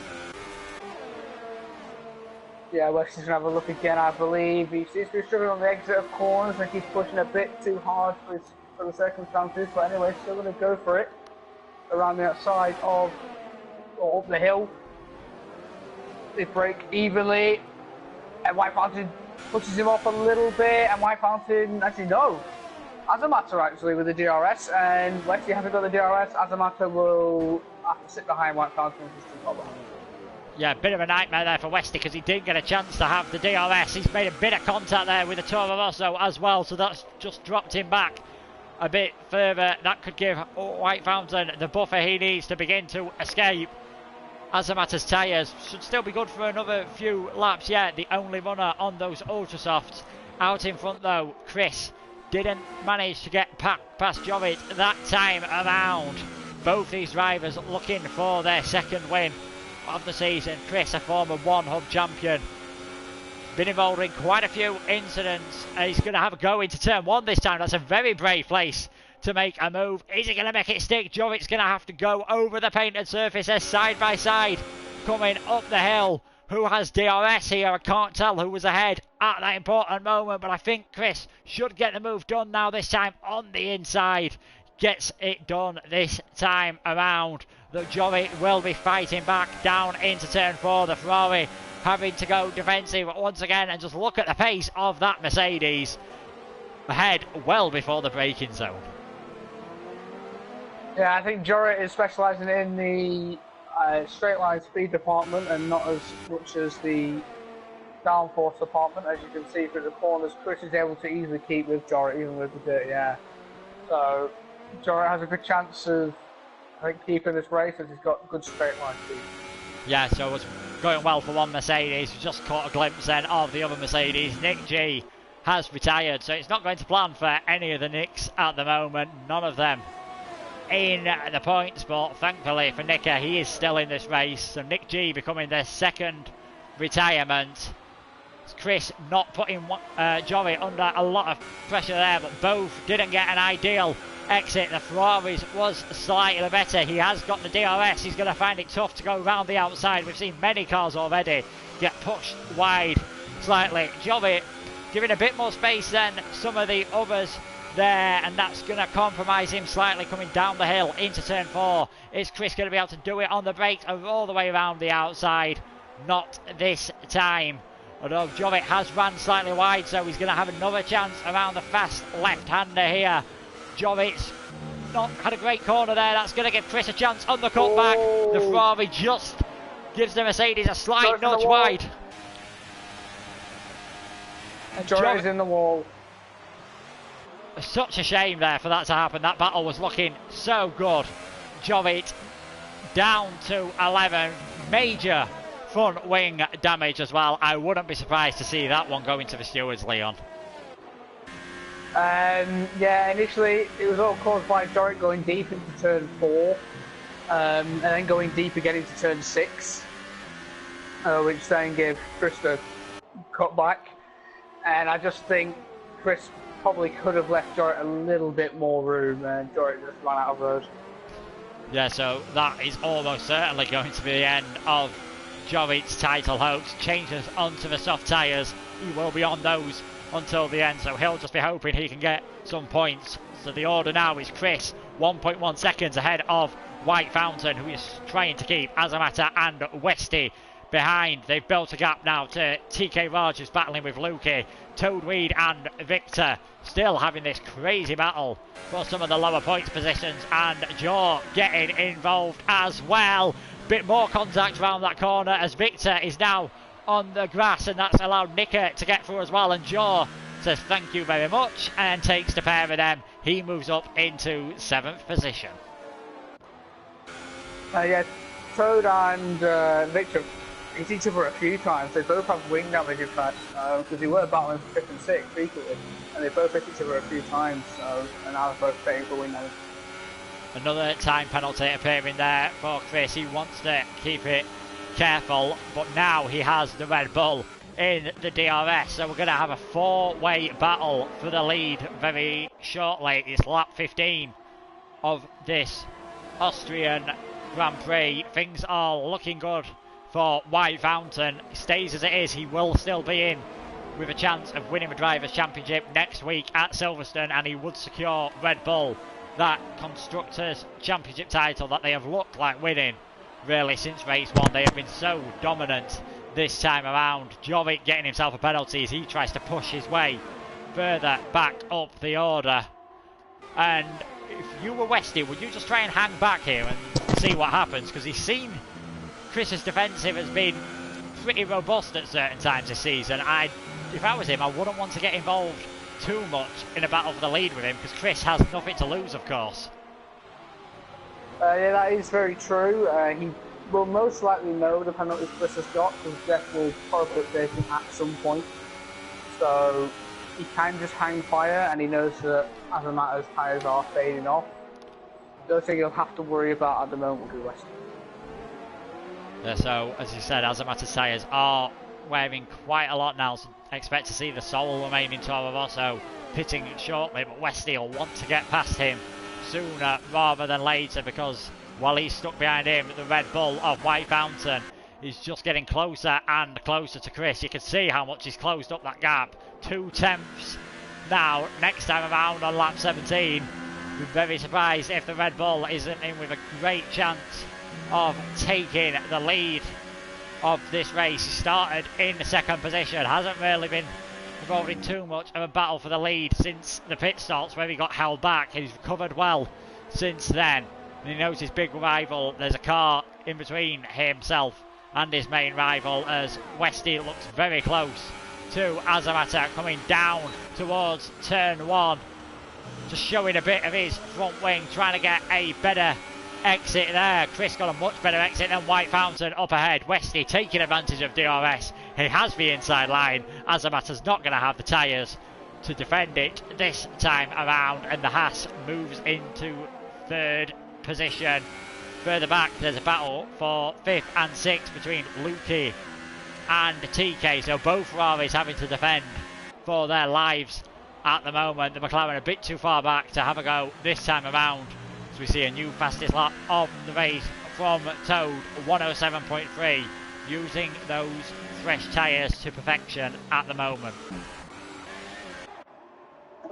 Yeah, Wesley's going to have a look again, I believe. He seems to be struggling on the exit of corners. I think he's pushing a bit too hard for the circumstances. But anyway, still going to go for it around the outside of, or up the hill. They break evenly, and White Fountain pushes him off a little bit, and White Fountain, actually no, Azamata actually with the DRS, and Wesley hasn't got the DRS. Azamata will have to sit behind White Fountain and just keep up behind. Yeah, bit of a nightmare there for Westy because he didn't get a chance to have the DRS. He's made a bit of contact there with the Toro Rosso as well, so that's just dropped him back a bit further. That could give White Fountain the buffer he needs to begin to escape. Azamata's tyres should still be good for another few laps yet. The only runner on those Ultra Softs. Out in front though, Chris didn't manage to get past Jovic that time around. Both these drivers looking for their 2nd win of the season. Chris, a former One Hub champion, been involved in quite a few incidents. He's going to have a go into turn 1 this time. That's a very brave place to make a move. Is he going to make it stick? Jovic's going to have to go over the painted surface. They're side by side coming up the hill. Who has DRS here? I can't tell who was ahead at that important moment, but I think Chris should get the move done now, this time on the inside. Gets it done this time around. The Jovic will be fighting back down into turn 4. The Ferrari having to go defensive once again, and just look at the pace of that Mercedes. Ahead well before the braking zone. Yeah, I think Jovic is specialising in the straight line speed department and not as much as the downforce department. As you can see through the corners, Chris is able to easily keep with Jovic even with the dirty air. So Jovic has a good chance of, I think, keeping this race as he's got good straight line speed. Yeah, so it's going well for one Mercedes. We just caught a glimpse then of the other Mercedes. Nick G has retired, so it's not going to plan for any of the Nicks at the moment. None of them in the points, but thankfully for Nicker, he is still in this race. So Nick G becoming their 2nd retirement. Chris not putting Jovic under a lot of pressure there, but both didn't get an ideal exit. The Ferraris was slightly better. He has got the DRS. He's going to find it tough to go round the outside. We've seen many cars already get pushed wide slightly. Jovic giving a bit more space than some of the others there, and that's going to compromise him slightly coming down the hill into turn 4. Is Chris going to be able to do it on the brakes all the way around the outside? Not this time. Although Jovic has ran slightly wide, so he's going to have another chance around the fast left-hander here. Jovic's not had a great corner there. That's going to give Chris a chance on the cutback. Oh. The Ferrari just gives the Mercedes a slight nudge wide. And Jovic is in the wall. such a shame there for that to happen. That battle was looking so good. Jovic down to 11. Major front wing damage as well. I wouldn't be surprised to see that one go into the stewards, Leon. Yeah, initially it was all caused by Jovic going deep into turn 4, and then going deep again into turn 6, which then gave Chris a cutback. And I just think Chris probably could have left Jovic a little bit more room, and Jovic just ran out of road. Yeah, so that is almost certainly going to be the end of Jovic's title hopes. Changes onto the soft tyres. He will be on those until the end, so he'll just be hoping he can get some points. So the order now is Chris, 1.1 seconds ahead of White Fountain, who is trying to keep Azamata and Westy behind. They've built a gap now to TK Raj, who's battling with Lukey. Toadweed and Victor still having this crazy battle for some of the lower points positions, and Jaw getting involved as well. Bit more contact around that corner as Victor is now on the grass, and that's allowed Nicker to get through as well, and Jaw says thank you very much and takes the pair of them. He moves up into 7th position. Yeah, Toad and Victor hit each other a few times. They both have wing damage, in fact, because they were battling for 5th and 6th frequently, and they both hit each other a few times, and now they're both paying for wing damage. Another time penalty appearing there for Chris. He wants to keep it careful, but now he has the Red Bull in the DRS, so we're going to have a 4-way battle for the lead very shortly. It's lap 15 of this Austrian Grand Prix. Things are looking good for White Fountain. Stays as it is, he will still be in with a chance of winning the Drivers' Championship next week at Silverstone, and he would secure Red Bull that Constructors' Championship title that they have looked like winning really since race 1. They have been so dominant this time around. Jovic getting himself a penalty as he tries to push his way further back up the order. And if you were Westy, would you just try and hang back here and see what happens? Because he's seen Chris's defensive has been pretty robust at certain times this season. If I was him, I wouldn't want to get involved too much in a battle for the lead with him, because Chris has nothing to lose, of course. Yeah, that is very true. He will most likely know the penalties Chris has got, because Jeff will probably update him at some point. So he can just hang fire, and he knows that Azamata's tyres are fading off. The only thing he'll have to worry about at the moment will be Westy. Yeah, so, as you said, Azamata's tyres are wearing quite a lot now, so expect to see the sole remaining Toro Rosso pitting shortly, but Westy will want to get past him sooner rather than later, because while he's stuck behind him, the Red Bull of White Fountain is just getting closer and closer to Chris. You can see how much he's closed up that gap. 2 tenths now, next time around on lap 17. We're very surprised if the Red Bull isn't in with a great chance of taking the lead of this race. He started in the 2nd position, hasn't really been involved in too much of a battle for the lead since the pit stops where he got held back. He's recovered well since then, and he knows his big rival. There's a car in between himself and his main rival as Westy looks very close to Azamata coming down towards turn 1, just showing a bit of his front wing, trying to get a better exit there. Chris got a much better exit than White Fountain up ahead. Westy taking advantage of DRS. He has the inside line. Azamata's not going to have the tyres to defend it this time around, and the Haas moves into 3rd position. Further back, there's a battle for 5th and 6th between Lukey and TK, so both Ferraris having to defend for their lives at the moment. The McLaren a bit too far back to have a go this time around. We see a new fastest lap of the race from Toad, 107.3, using those fresh tyres to perfection at the moment.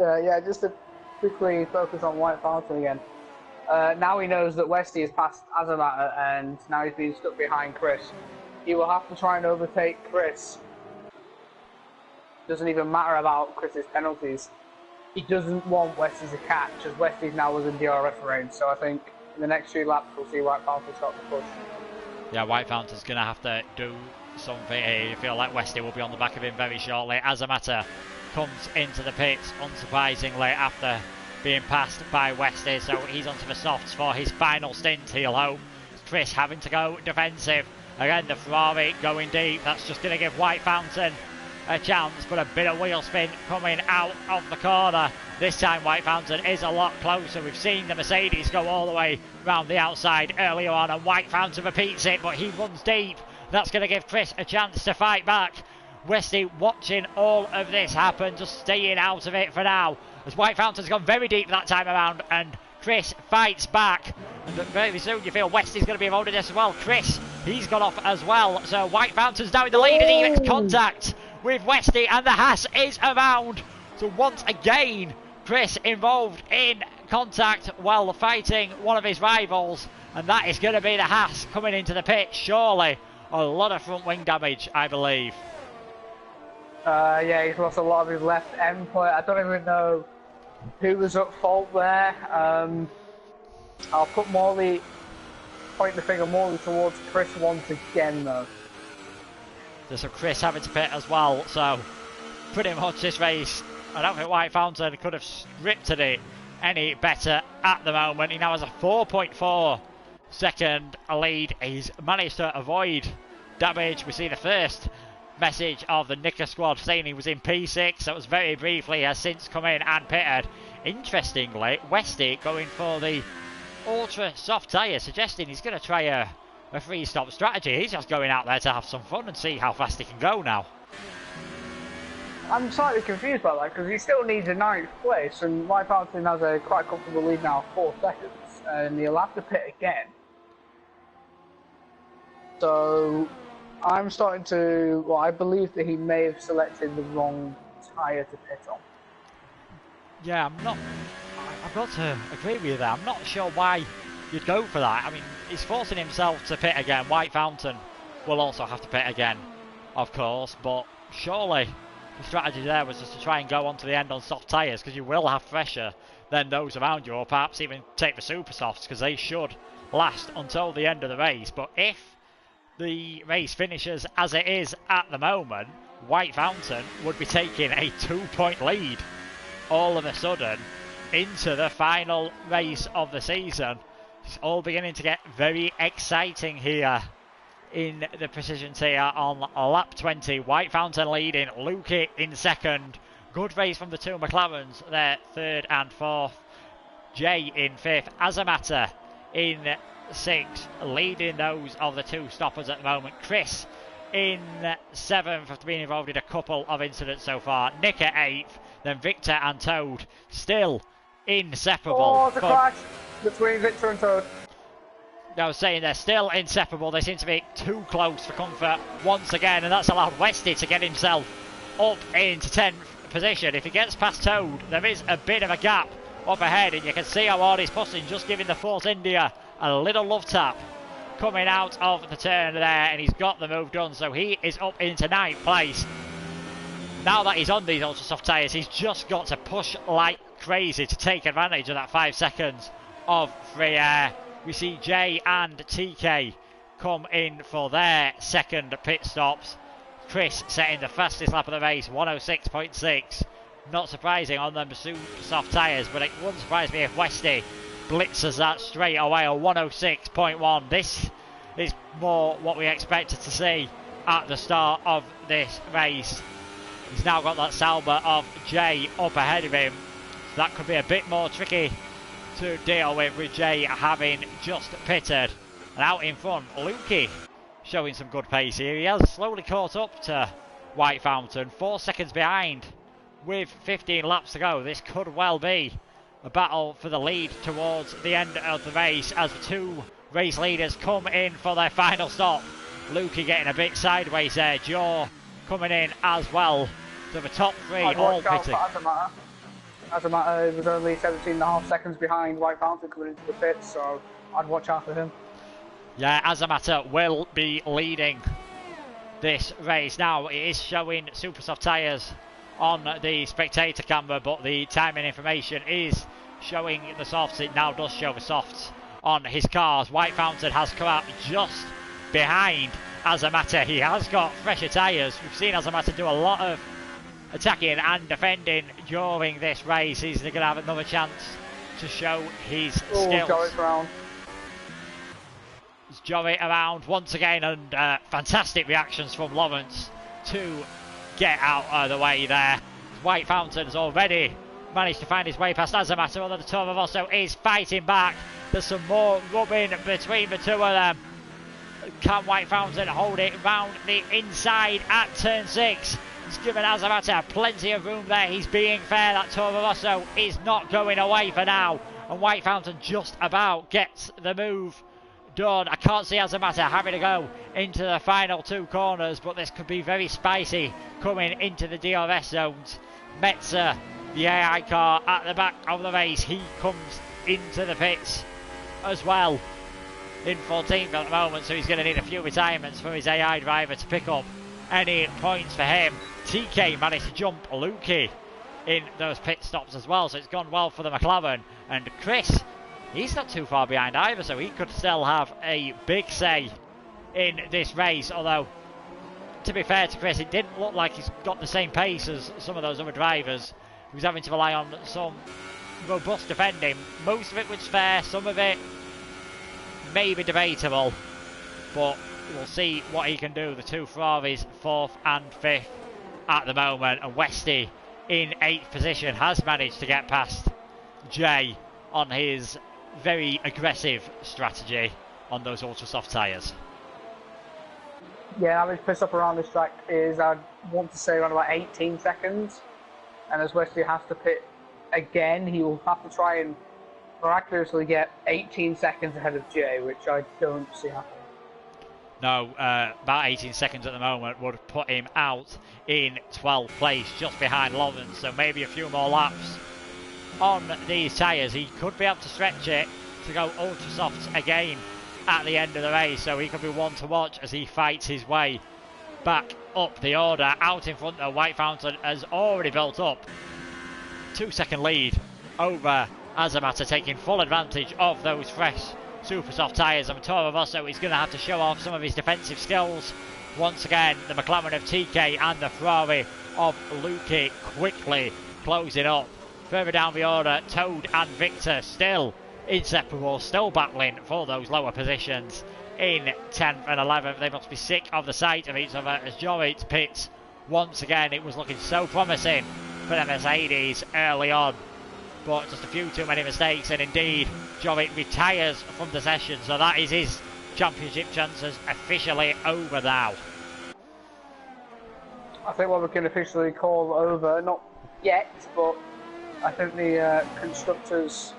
Yeah, just to quickly focus on White Fountain again. Now he knows that Westy has passed Azamata, and now he's been stuck behind Chris. He will have to try and overtake Chris. Doesn't even matter about Chris's penalties. He doesn't want Westy to catch, as Westy's now within DRS range. So I think in the next few laps we'll see White Fountain start to push. Yeah, White Fountain's going to have to do something here. You feel like Westy will be on the back of him very shortly. Azamata comes into the pits, unsurprisingly, after being passed by Westy, so he's onto the softs for his final stint, he'll hope. Chris having to go defensive. Again, the Ferrari going deep. That's just going to give White Fountain a chance, but a bit of wheel spin coming out of the corner. This time White Fountain is a lot closer. We've seen the Mercedes go all the way round the outside earlier on, and White Fountain repeats it, but he runs deep. That's going to give Chris a chance to fight back. Westy watching all of this happen, just staying out of it for now, as White Fountain's gone very deep that time around, and Chris fights back. And very soon you feel Westy's going to be involved in this as well. Chris, he's gone off as well, so White Fountain's now in the lead as he makes contact with Westy, and the Haas is around. So once again, Chris involved in contact while fighting one of his rivals, and that is going to be the Haas coming into the pit. Surely a lot of front wing damage, I believe. Yeah, he's lost a lot of his left end plate. I don't even know who was at fault there. I'll put Morley, point the finger Morley towards Chris once again though. So Chris having to pit as well, so pretty much this race, I don't think White Fountain could have scripted it any better at the moment. He now has a 4.4 second lead. He's managed to avoid damage. We see the first message of the Nicker squad saying he was in P6, so it was very briefly, has since come in and pitted. Interestingly, Westy going for the ultra soft tyre, suggesting he's going to try a three-stop strategy. He's just going out there to have some fun and see how fast he can go now. I'm slightly confused by that because he still needs a 9th place, and White Fountain has a quite comfortable lead now of 4 seconds, and he'll have to pit again. So I'm starting to, well, I believe that he may have selected the wrong tyre to pit on. Yeah, I've got to agree with you there. I'm not sure why you'd go for that. I mean, he's forcing himself to pit again. White Fountain will also have to pit again, of course, but surely the strategy there was just to try and go on to the end on soft tyres, because you will have fresher than those around you, or perhaps even take the super softs, because they should last until the end of the race. But if the race finishes as it is at the moment, White Fountain would be taking a 2-point lead all of a sudden into the final race of the season. It's all beginning to get very exciting here in the Precision Tier on lap 20. White Fountain leading, Lukey in second. Good race from the two McLarens there, third and fourth. Jay in fifth. Azamata in sixth, leading those of the two stoppers at the moment. Chris in seventh after being involved in a couple of incidents so far. Nick at eighth, then Victor and Toad still inseparable. Oh, the crash between Victor and Toad. I was saying they're still inseparable. They seem to be too close for comfort once again, and that's allowed Westy to get himself up into 10th position. If he gets past Toad, there is a bit of a gap up ahead, and you can see how hard he's pushing, just giving the Force India a little love tap coming out of the turn there, and he's got the move done, so he is up into 9th place. Now that he's on these ultra soft tyres, he's just got to push like crazy to take advantage of that 5 seconds of free air. We see Jay and TK come in for their second pit stops. Chris setting the fastest lap of the race, 106.6. Not surprising on them super soft tyres, but it wouldn't surprise me if Westy blitzes that straight away, a 106.1. This is more what we expected to see at the start of this race. He's now got that Sauber of Jay up ahead of him. So that could be a bit more tricky to deal with Jay having just pitted. And out in front, Lukey showing some good pace here. He has slowly caught up to White Fountain, 4 seconds behind with 15 laps to go. This could well be a battle for the lead towards the end of the race as the two race leaders come in for their final stop. Lukey getting a bit sideways there, Joe coming in as well. So the top three all pitting. Azamata was only 17.5 seconds behind White Fountain coming into the pit, so I'd watch out for him. Yeah, Azamata will be leading this race. Now it is showing super soft tyres on the spectator camera, but the timing information is showing the softs. It now does show the softs on his cars. White Fountain has come out just behind Azamata. He has got fresher tyres. We've seen Azamata do a lot of attacking and defending during this race. He's going to have another chance to show his skills. Jorit around. It's Jorit around once again, and fantastic reactions from Lawrence to get out of the way there. White Fountain has already managed to find his way past Azamata, although the Toro Rosso is fighting back. There's some more rubbing between the two of them. Can White Fountain hold it round the inside at turn 6? He's given Azamata plenty of room there. He's being fair. That Toro Rosso is not going away for now. And White Fountain just about gets the move done. I can't see Azamata having to go into the final 2 corners, but this could be very spicy coming into the DRS zones. Metzer, the AI car at the back of the race, he comes into the pits as well in 14th at the moment, so he's going to need a few retirements from his AI driver to pick up any points for him. TK managed to jump Lukey in those pit stops as well, so it's gone well for the McLaren. And Chris, he's not too far behind either, so he could still have a big say in this race. Although, to be fair to Chris, it didn't look like he's got the same pace as some of those other drivers. He was having to rely on some robust defending. Most of it was fair, some of it maybe debatable, but we'll see what he can do. The 2 Ferraris, 4th and 5th at the moment, and Westy in 8th position has managed to get past Jay on his very aggressive strategy on those ultra soft tyres. Yeah, average pit stop around this track is, I'd want to say, around about 18 seconds. And as Wesley has to pit again, he will have to try and miraculously get 18 seconds ahead of Jay, which I don't see happening. No, about 18 seconds at the moment would put him out in 12th place, just behind Lawrence. So maybe a few more laps on these tyres. He could be able to stretch it to go ultra softs again at the end of the race, so he could be one to watch as he fights his way back up the order. Out in front, though, White Fountain has already built up 2-second lead over Azamata, taking full advantage of those fresh super soft tyres. And Toro Rosso is going to have to show off some of his defensive skills once again. The McLaren of TK and the Ferrari of Lukey quickly closing up. Further down the order, Toad and Victor still inseparable, still battling for those lower positions in 10th and 11th. They must be sick of the sight of each other as Jorit pits once again. It was looking so promising for the Mercedes early on, but just a few too many mistakes, and indeed Jorit retires from the session, so that is his championship chances officially over now. I think what we can officially call over, not yet, but I think the constructors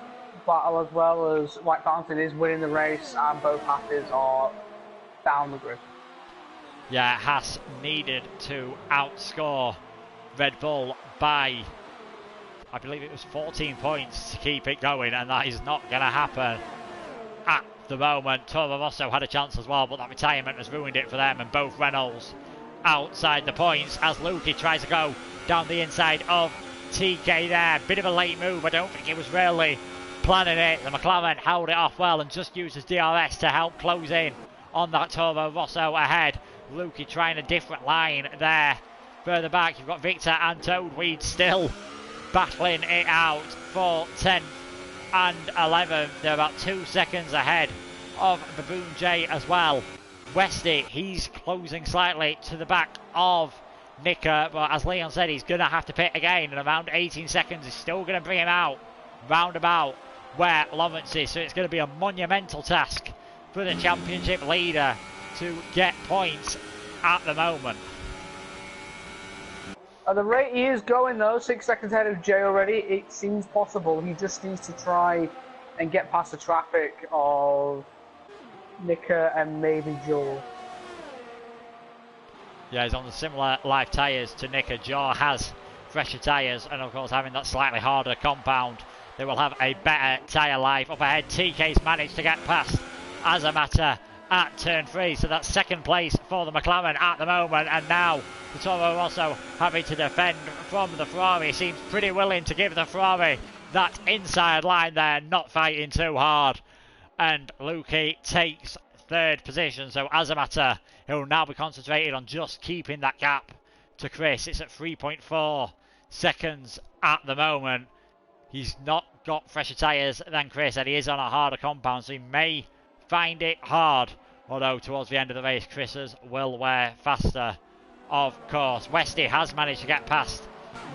battle as well as White Fountain is winning the race, and both Hasses are down the grid. Yeah, Haas needed to outscore Red Bull by, I believe it was 14 points to keep it going, and that is not going to happen at the moment. Toro Rosso had a chance as well, but that retirement has ruined it for them, and both Reynolds outside the points as Lukey tries to go down the inside of TK there. Bit of a late move, I don't think he was really planning it. The McLaren held it off well and just used his DRS to help close in on that Toro Rosso ahead. Lukey trying a different line there. Further back, you've got Victor and Toadweed still battling it out for 10th and 11th. They're about 2 seconds ahead of Baboon J as well. Westy, he's closing slightly to the back of Nicker, but as Leon said, he's going to have to pit again, and around 18 seconds is still going to bring him out roundabout where Lawrence is, so it's going to be a monumental task for the championship leader to get points at the moment. At the rate he is going though, 6 seconds ahead of Jay already, it seems possible. He just needs to try and get past the traffic of Nicker and maybe Joel. Yeah, he's on the similar live tyres to Nicker. Jaw has fresher tyres, and of course having that slightly harder compound, they will have a better tyre life. Up ahead, TK's managed to get past Azamata at turn 3, so that's second place for the McLaren at the moment, and now the Toro Rosso having to defend from the Ferrari. Seems pretty willing to give the Ferrari that inside line there, not fighting too hard, and Lukey takes third position, so Azamata, he'll now be concentrated on just keeping that gap to Chris. It's at 3.4 seconds at the moment. He's not got fresher tyres than Chris, and he is on a harder compound, so he may find it hard. Although towards the end of the race, Chris's will wear faster, of course. Westy has managed to get past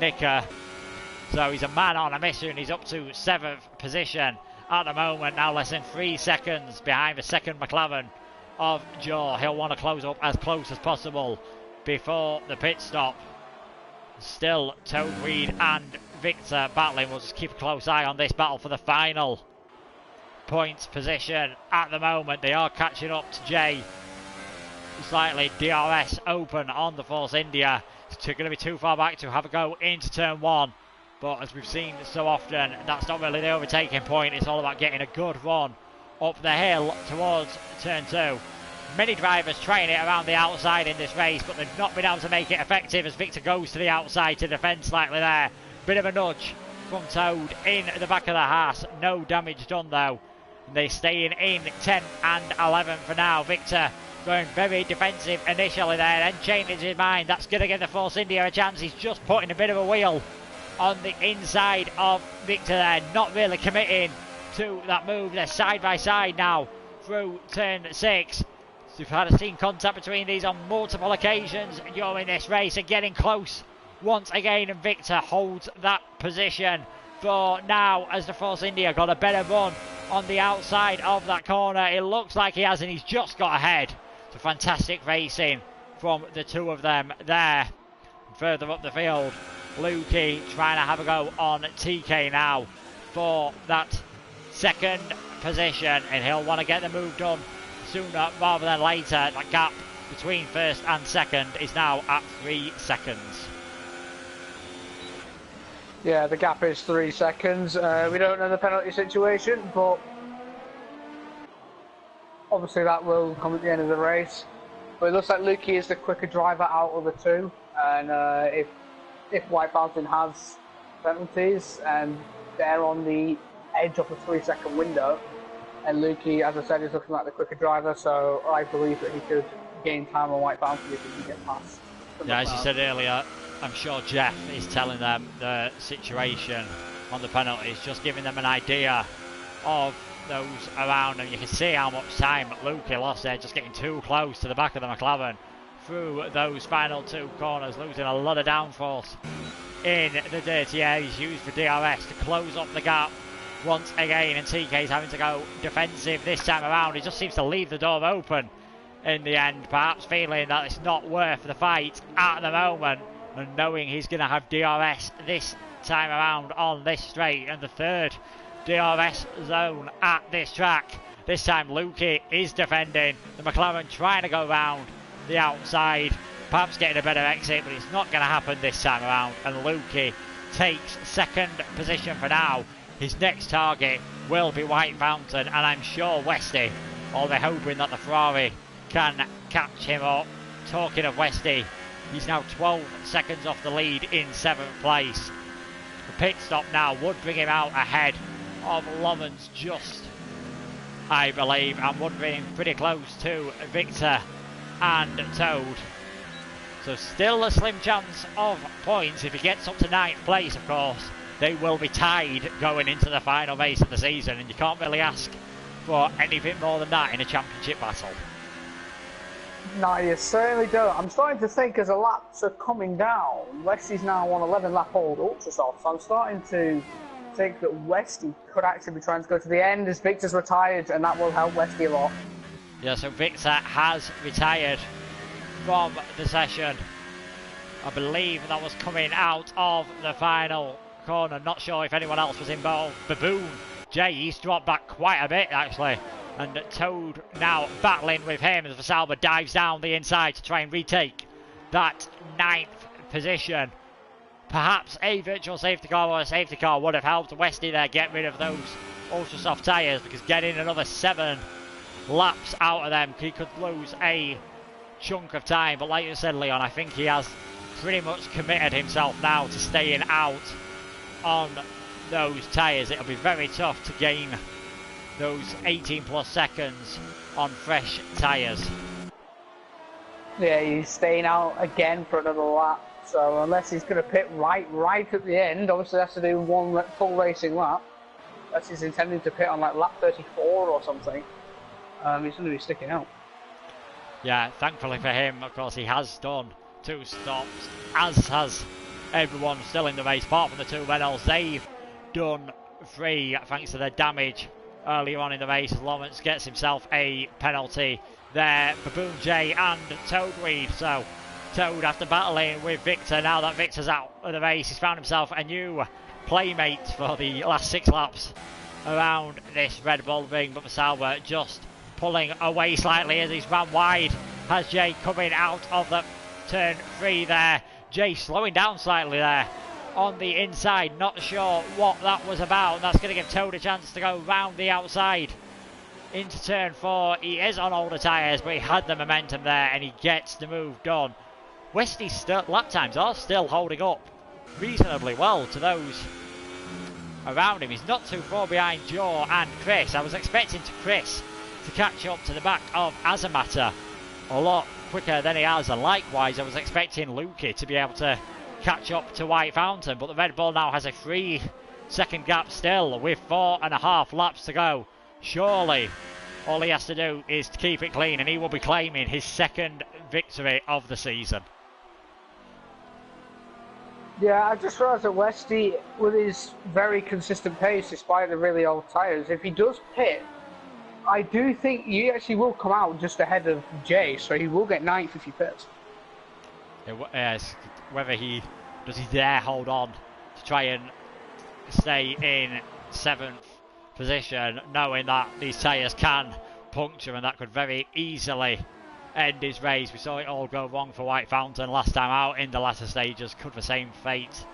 Nicker, so he's a man on a mission. He's up to 7th position at the moment, now less than 3 seconds behind the second McLaren of Joe. He'll want to close up as close as possible before the pit stop. Still Toad Reed and Victor battling. We'll just keep a close eye on this battle for the final points position. At the moment, they are catching up to Jay. Slightly DRS open on the Force India. It's going to be too far back to have a go into turn 1. But as we've seen so often, that's not really the overtaking point. It's all about getting a good run up the hill towards turn 2. Many drivers trying it around the outside in this race, but they've not been able to make it effective as Victor goes to the outside to defend slightly there. Bit of a nudge from Toad in the back of the Haas. No damage done though. They're staying in 10 and 11 for now. Victor going very defensive initially there, then changes his mind. That's going to give the Force India a chance. He's just putting a bit of a wheel on the inside of Victor there, not really committing to that move. They're side by side now through turn 6. We've had a seen contact between these on multiple occasions during this race, and getting close once again, and Victor holds that position for now as the Force India got a better run on the outside of that corner. It looks like he has, and he's just got ahead. So fantastic racing from the two of them there. Further up the field, Lukey trying to have a go on TK now for that second position, and he'll want to get the move done sooner rather than later. That gap between first and second is now at 3 seconds. Yeah, the gap is 3 seconds. We don't know the penalty situation, but obviously that will come at the end of the race. But it looks like Lukey is the quicker driver out of the two, and if White Fountain has penalties and they're on the edge of the 3 second window, and Lukey, as I said, is looking like the quicker driver, so I believe that he could gain time on White Fountain if he can get past. Yeah, as you said earlier, I'm sure Jeff is telling them the situation on the penalties, just giving them an idea of those around them. You can see how much time Lukey lost there, just getting too close to the back of the McLaren through those final 2 corners, losing a lot of downforce in the dirty air. He's used the DRS to close up the gap once again, and TK's having to go defensive this time around. He just seems to leave the door open in the end, perhaps feeling that it's not worth the fight at the moment, and knowing he's going to have DRS this time around on this straight, and the 3rd DRS zone at this track. This time Lukey is defending, the McLaren trying to go round the outside, perhaps getting a better exit, but it's not going to happen this time around, and Lukey takes 2nd position for now. His next target will be White Fountain, and I'm sure Westy will be hoping that the Ferrari can catch him up. Talking of Westy, he's now 12 seconds off the lead in 7th place. The pit stop now would bring him out ahead of Lomans just, I believe, and would bring him pretty close to Victor and Toad. So still a slim chance of points. If he gets up to 9th place, of course, they will be tied going into the final race of the season, and you can't really ask for anything more than that in a championship battle. No, you certainly don't. I'm starting to think as the laps are coming down, Westy's now on 11 lap old Ultrasoft, so I'm starting to think that Westy could actually be trying to go to the end as Victor's retired, and that will help Westy a lot. Yeah, so Victor has retired from the session. I believe that was coming out of the final corner. Not sure if anyone else was involved. Baboon Jay, he's dropped back quite a bit actually, and Toad now battling with him as Vasalba dives down the inside to try and retake that 9th position. Perhaps a virtual safety car or a safety car would have helped Westy there get rid of those ultra soft tyres, because getting another 7 laps out of them, he could lose a chunk of time. But like you said, Leon, I think he has pretty much committed himself now to staying out on those tyres. It'll be very tough to gain those 18 plus seconds on fresh tyres. Yeah, he's staying out again for another lap. So unless he's going to pit right at the end, obviously has to do one full racing lap. Unless he's intending to pit on like lap 34 or something, he's going to be sticking out. Yeah, thankfully for him, of course, he has done 2 stops, as has everyone still in the race, apart from the 2 Reynolds. They've done 3 thanks to their damage earlier on in the race. Lawrence gets himself a penalty there. Baboon J and Toadweed. So Toad, after battling with Victor, now that Victor's out of the race, he's found himself a new playmate for the last 6 laps around this Red Bull ring. But Sauber just pulling away slightly as he's ran wide. Has Jay coming out of the turn 3 there. Jay slowing down slightly there on the inside. Not sure what that was about. That's going to give Toad a chance to go round the outside into turn 4. He is on older tyres, but he had the momentum there and he gets the move done. Westy's lap times are still holding up reasonably well to those around him. He's not too far behind Joe and Chris. I was expecting Chris to catch up to the back of Azamata a lot quicker than he has, and likewise I was expecting Lukey to be able to catch up to White Fountain, but the Red Bull now has a 3-second gap still with 4.5 laps to go. Surely all he has to do is to keep it clean and he will be claiming his 2nd victory of the season. Yeah, I just realised that Westy, with his very consistent pace despite the really old tyres, if he does pit, I do think he actually will come out just ahead of Jay, so he will get 9th if he pits. Whether does he dare hold on to try and stay in 7th position, knowing that these tyres can puncture and that could very easily end his race. We saw it all go wrong for White Fountain last time out in the latter stages. Could the same fate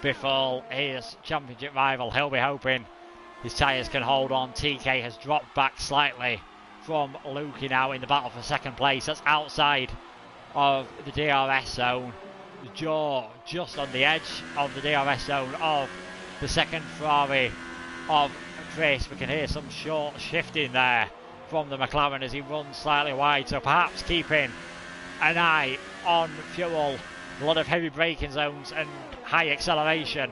befall his championship rival? He'll be hoping his tyres can hold on. TK has dropped back slightly from Lukey now in the battle for 2nd place. That's outside of the DRS zone. Joe just on the edge of the DRS zone of the 2nd Ferrari of Chris. We can hear some short shifting there from the McLaren as he runs slightly wide, so perhaps keeping an eye on fuel. A lot of heavy braking zones and high acceleration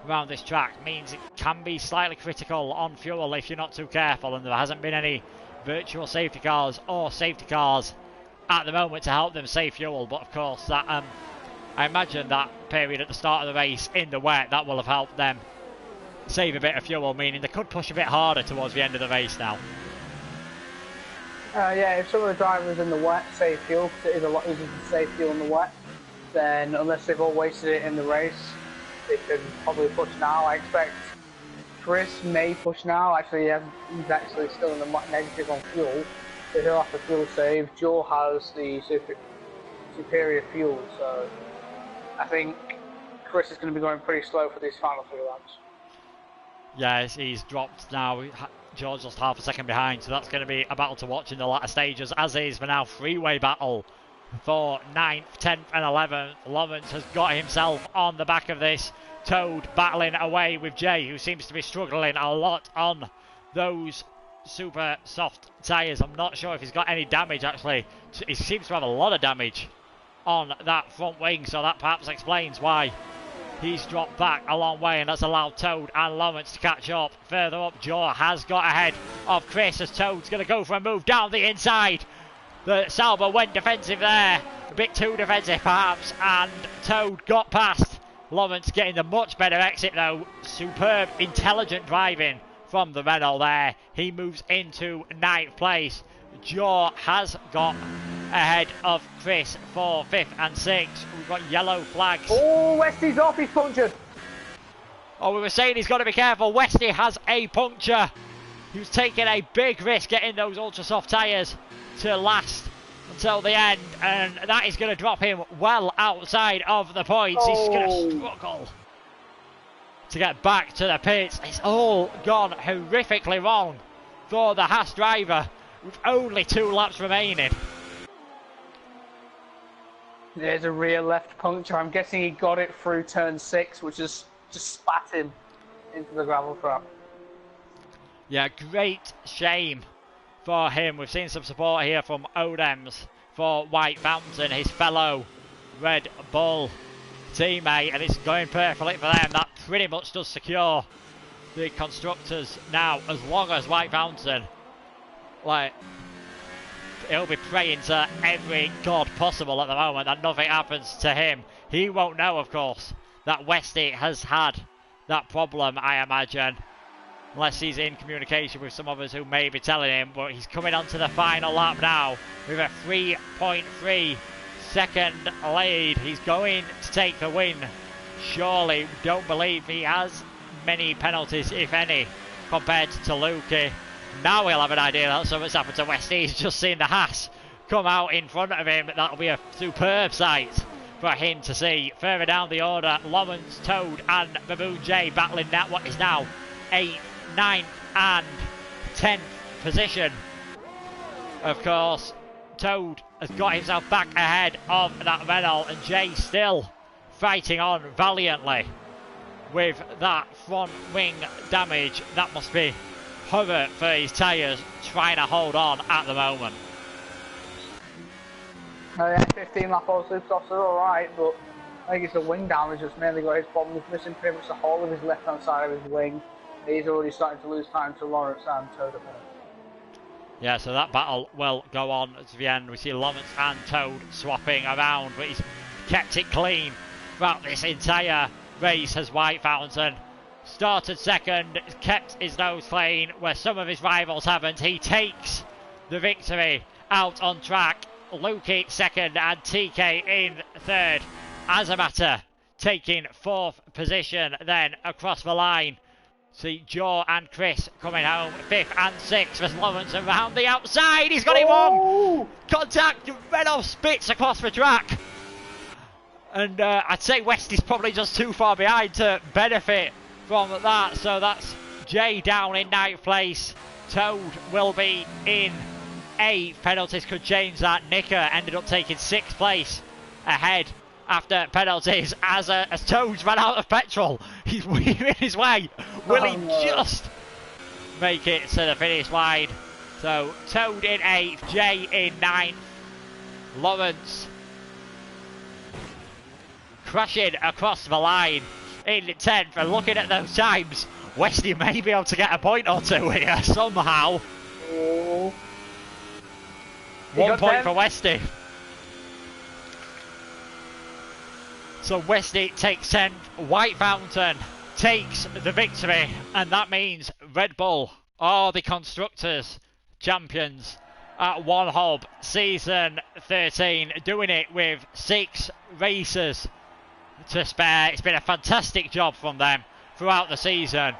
around this track means it can be slightly critical on fuel if you're not too careful, and there hasn't been any virtual safety cars or safety cars at the moment to help them save fuel. But of course that I imagine that period at the start of the race in the wet, that will have helped them save a bit of fuel, meaning they could push a bit harder towards the end of the race now. Yeah, if some of the drivers in the wet save fuel, because it is a lot easier to save fuel in the wet, then unless they've all wasted it in the race, they could probably push now. I expect Chris may push now. Actually, he's actually still in the negative on fuel, so he'll have to fuel save. Joe has the superior fuel, so I think Chris is going to be going pretty slow for these final 3 laps. Yes, he's dropped now. George just half a second behind, so that's going to be a battle to watch in the latter stages, as is for now freeway battle for 9th, 10th and 11th. Lawrence has got himself on the back of this. Toad battling away with Jay, who seems to be struggling a lot on those super soft tyres. I'm not sure if he's got any damage actually. He seems to have a lot of damage on that front wing, so that perhaps explains why he's dropped back a long way, and that's allowed Toad and Lawrence to catch up. Further up, Joe has got ahead of Chris as Toad's going to go for a move down the inside. The Sauber went defensive there, a bit too defensive perhaps, and Toad got past. Lawrence getting the much better exit though. Superb, intelligent driving from the Renault there. He moves into 9th place. Joe has got ahead of Chris for 5th and 6th. We've got yellow flags. Oh, Westy's off, he's punctured. Oh, we were saying he's got to be careful. Westy has a puncture. He was taking a big risk getting those ultra soft tyres to last until the end, and that is going to drop him well outside of the points. He's going to struggle to get back to the pits. It's all gone horrifically wrong for the Haas driver with only 2 laps remaining. There's a rear left puncture. I'm guessing he got it through turn 6, which is just spat him into the gravel trap. Yeah, great shame for him. We've seen some support here from Odems for White Fountain, his fellow Red Bull teammate, and it's going perfectly for them. That pretty much does secure the constructors now, as long as White Fountain, like, he'll be praying to every god possible at the moment that nothing happens to him. He won't know, of course, that Westy has had that problem, I imagine, unless he's in communication with some others who may be telling him. But he's coming onto the final lap now with a 3.3 second lead. He's going to take the win. Surely, don't believe he has many penalties, if any, compared to Lukey. Now we'll have an idea that something's happened to Westy. He's just seen the Haas come out in front of him. That'll be a superb sight for him to see. Further down the order, Lawrence, Toad and Baboon J battling that what is now 8th, 9th and 10th position. Of course, Toad has got himself back ahead of that Renault, and Jay still fighting on valiantly with that front wing damage. That must be horror for his tyres, trying to hold on at the moment. Yeah, 15 lap old Supercross are alright, but I think it's the wing damage that's mainly got his problem. He's missing pretty much the whole of his left hand side of his wing. He's already starting to lose time to Lawrence and Toad. Yeah, so that battle will go on to the end. We see Lawrence and Toad swapping around, but he's kept it clean throughout this entire race as White Fountain started second, kept his nose clean where some of his rivals haven't. He takes the victory out on track. Lukey second and TK in third. Azamata taking fourth position then across the line. See Joe and Chris coming home fifth and sixth as Lawrence around the outside. He's got it won! Contact, Renault spits across the track. And I'd say Westy's probably just too far behind to benefit from that. So that's Jay down in 9th place. Toad will be in 8th. Penalties could change that. Nicker ended up taking 6th place ahead after penalties as Toad's ran out of petrol. He's weaving his way. Will he just make it to the finish line? So Toad in 8th, Jay in 9th, Lawrence crashing across the line in 10th. And looking at those times, Westy may be able to get a point or two here somehow. Oh. 1 point for Westy. So Westy takes 10th, White Fountain takes the victory, and that means Red Bull are the Constructors champions at One Hub Season 13, doing it with 6 races to spare. It's been a fantastic job from them throughout the season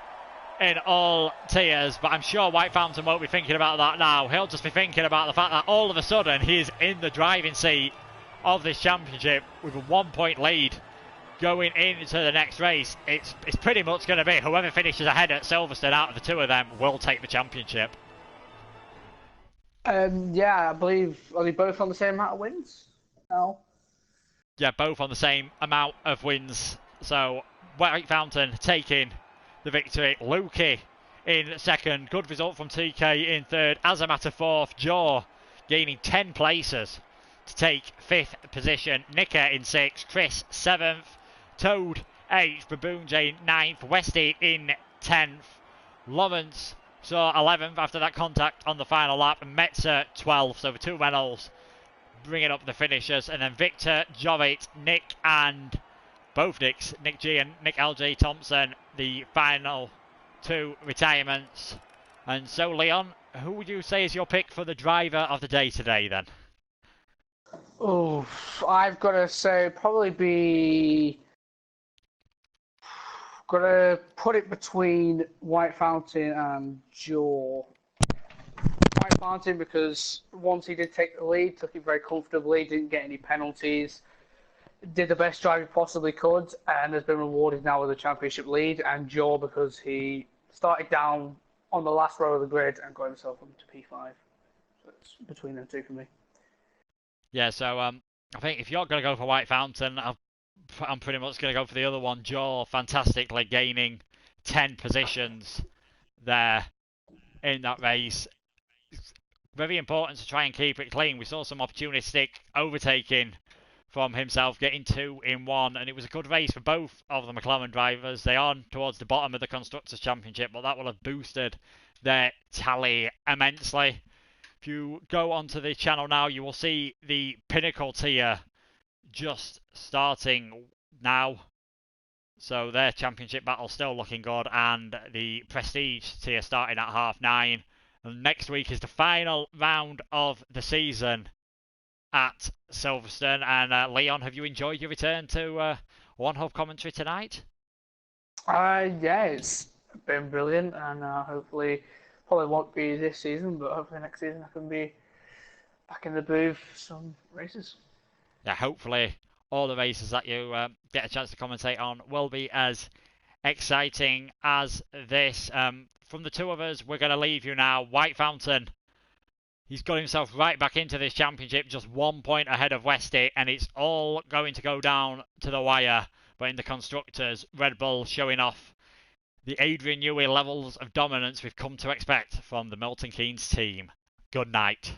in all tiers, but I'm sure White Fountain won't be thinking about that now. He'll just be thinking about the fact that all of a sudden he's in the driving seat of this championship with a 1 point lead going into the next race. It's pretty much going to be whoever finishes ahead at Silverstone out of the two of them will take the championship. Yeah, I believe, are they both on the same amount of wins? No. Yeah, both on the same amount of wins. So White Fountain taking the victory. Lukey in second. Good result from TK in third. Azamata fourth. Joe gaining 10 places to take 5th position. Nicker in 6th. Chris 7th. Toad 8th. Baboon J 9th. Westy in 10th. Lawrence saw 11th after that contact on the final lap. And Metzer 12th. So the two Reynolds bringing up the finishers. And then Victor, Jorrit, Nick and both Nicks, Nick G and Nick LJ Thompson, the final two retirements. And so Leon, who would you say is your pick for the driver of the day today then? Oh, I've got to say probably be... Got to put it between White Fountain and Joe. White Fountain because once he did take the lead, took it very comfortably, didn't get any penalties, did the best drive he possibly could, and has been rewarded now with a championship lead. And Joe because he started down on the last row of the grid and got himself up to P5. So it's between them two for me. Yeah, so I think if you're going to go for White Fountain, I'm pretty much going to go for the other one. Joe fantastically gaining 10 positions there in that race. It's very important to try and keep it clean. We saw some opportunistic overtaking from himself, getting 2 in 1, and it was a good race for both of the McLaren drivers. They are towards the bottom of the Constructors' Championship, but that will have boosted their tally immensely. If you go onto the channel now, you will see the Pinnacle Tier just starting now. So their championship battle still looking good, and the Prestige Tier starting at 9:30. And next week is the final round of the season at Silverstone. And Leon, have you enjoyed your return to One Hub commentary tonight? Yeah, it's been brilliant, and hopefully, probably won't be this season, but hopefully next season I can be back in the booth for some races. Yeah, hopefully all the races that you get a chance to commentate on will be as exciting as this. From the two of us, we're going to leave you now. White Fountain, he's got himself right back into this championship, just 1 point ahead of Westy, and it's all going to go down to the wire. But in the Constructors, Red Bull showing off the Adrian Newey levels of dominance we've come to expect from the Milton Keynes team. Good night.